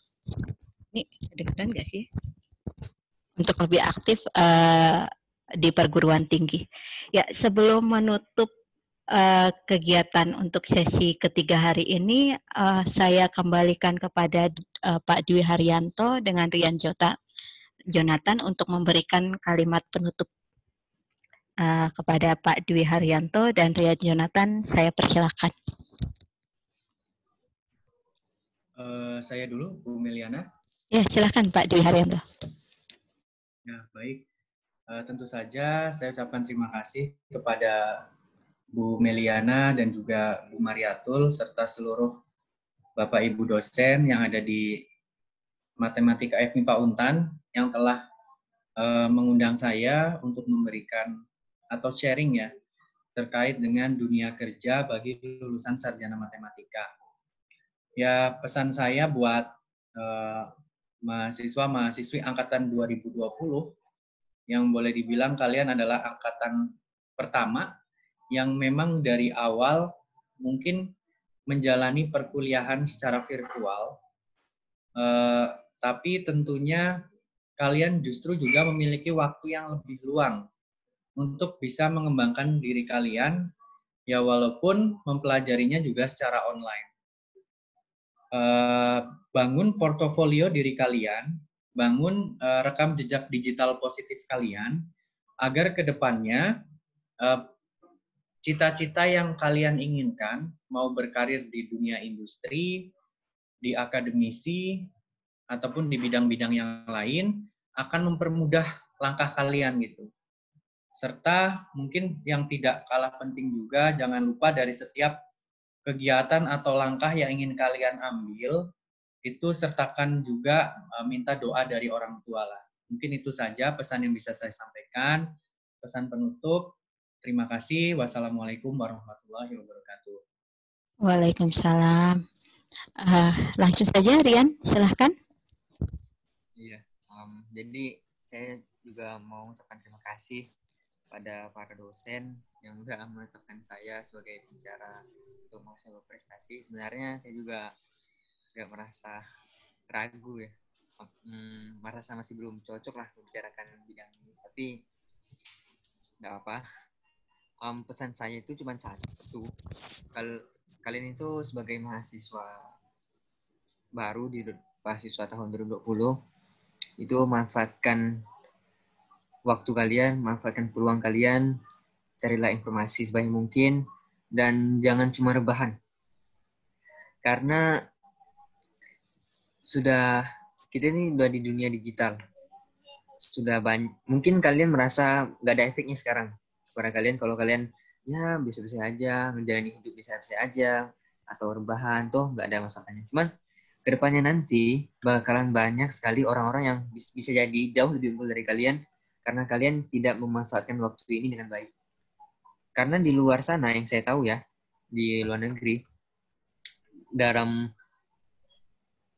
Ini kedengeran nggak sih? Untuk lebih aktif di perguruan tinggi. Ya, sebelum menutup kegiatan untuk sesi ketiga hari ini, saya kembalikan kepada Pak Dwi Haryanto dengan Rian Jonathan untuk memberikan kalimat penutup kepada Pak Dwi Haryanto dan Rian Jonathan. Saya persilakan. Saya dulu, Bu Meliana. Ya, silakan Pak Dwi Haryanto. Ya, baik. Tentu saja saya ucapkan terima kasih kepada Bu Meliana dan juga Bu Mariatul serta seluruh Bapak Ibu dosen yang ada di Matematika FMIPA Untan yang telah mengundang saya untuk memberikan atau sharing ya terkait dengan dunia kerja bagi lulusan sarjana matematika. Ya, pesan saya buat mahasiswa-mahasiswi angkatan 2020 yang boleh dibilang kalian adalah angkatan pertama yang memang dari awal mungkin menjalani perkuliahan secara virtual, tapi tentunya kalian justru juga memiliki waktu yang lebih luang untuk bisa mengembangkan diri kalian, ya walaupun mempelajarinya juga secara online. Bangun portofolio diri kalian, bangun rekam jejak digital positif kalian, agar ke depannya cita-cita yang kalian inginkan, mau berkarir di dunia industri, di akademisi, ataupun di bidang-bidang yang lain, akan mempermudah langkah kalian gitu. Serta mungkin yang tidak kalah penting juga, jangan lupa dari setiap kegiatan atau langkah yang ingin kalian ambil, itu sertakan juga minta doa dari orang tua lah. Mungkin itu saja pesan yang bisa saya sampaikan. Pesan penutup. Terima kasih. Wassalamualaikum warahmatullahi wabarakatuh. Waalaikumsalam. Langsung saja Rian, silahkan. Iya, jadi saya juga mau mengucapkan terima kasih pada para dosen yang sudah menetapkan saya sebagai pembicara untuk masalah prestasi. Sebenarnya saya juga agak merasa ragu ya, merasa masih belum cocok lah membicarakan bidang ini. Tapi nggak apa. Pesan saya itu cuma satu. Kalian itu sebagai mahasiswa baru di mahasiswa tahun 2020 itu manfaatkan waktu kalian, manfaatkan peluang kalian, carilah informasi sebanyak mungkin dan jangan cuma rebahan. Karena kita ini udah di dunia digital. Sudah banyak, mungkin kalian merasa nggak ada efeknya sekarang. Kepada kalian kalau kalian ya biasa-biasa aja, menjalani hidup biasa-biasa aja, atau rebahan, toh nggak ada masalahnya. Cuman kedepannya nanti bakalan banyak sekali orang-orang yang bisa jadi jauh lebih unggul dari kalian karena kalian tidak memanfaatkan waktu ini dengan baik. Karena di luar sana yang saya tahu ya, di luar negeri, dalam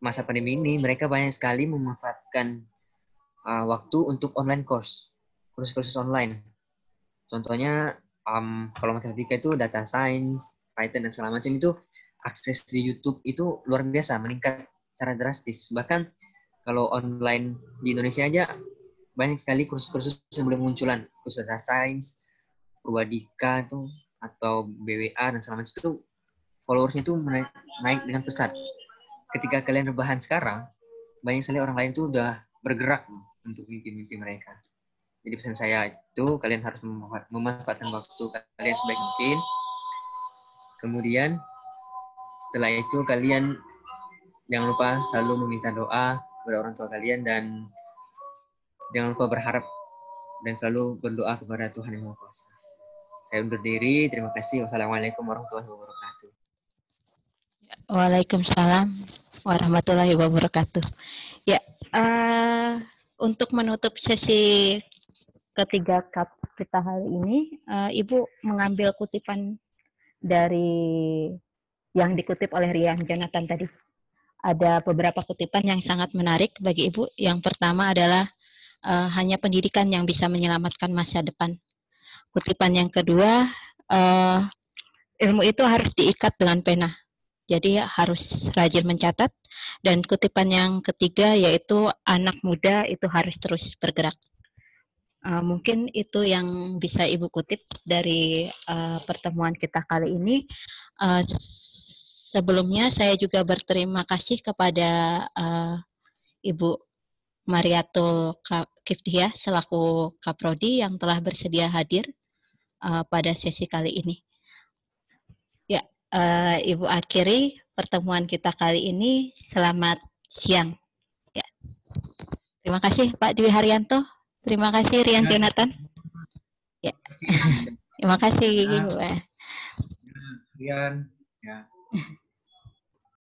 masa pandemi ini mereka banyak sekali memanfaatkan waktu untuk online kursus online. Contohnya kalau matematika itu data science, Python dan segala macam itu akses di YouTube itu luar biasa, meningkat secara drastis. Bahkan kalau online di Indonesia aja banyak sekali kursus-kursus yang belum munculan, kursus data science, Purwadika itu atau BWA dan segala macam itu followersnya itu naik dengan pesat. Ketika kalian rebahan sekarang, banyak sekali orang lain tuh udah bergerak untuk mimpi-mimpi mereka. Jadi pesan saya itu kalian harus memanfaatkan waktu kalian sebaik mungkin. Kemudian setelah itu kalian jangan lupa selalu meminta doa kepada orang tua kalian dan jangan lupa berharap dan selalu berdoa kepada Tuhan Yang Maha Kuasa. Saya undur diri. Terima kasih. Wassalamualaikum warahmatullahi wabarakatuh. Waalaikumsalam warahmatullahi wabarakatuh. Ya, untuk menutup sesi ketiga kita hari ini, Ibu mengambil kutipan dari yang dikutip oleh Rian Jonathan tadi. Ada beberapa kutipan yang sangat menarik bagi Ibu. Yang pertama adalah hanya pendidikan yang bisa menyelamatkan masa depan. Kutipan yang kedua, ilmu itu harus diikat dengan pena. Jadi harus rajin mencatat. Dan kutipan yang ketiga yaitu anak muda itu harus terus bergerak. Mungkin itu yang bisa Ibu kutip dari pertemuan kita kali ini. Sebelumnya saya juga berterima kasih kepada Ibu Mariatul Kiftiah selaku Kaprodi yang telah bersedia hadir pada sesi kali ini. Ya, Ibu akhiri pertemuan kita kali ini. Selamat siang. Ya. Terima kasih Pak Dwi Haryanto. Terima kasih Rian Jonathan. Ya. Terima kasih. Rian. Ya.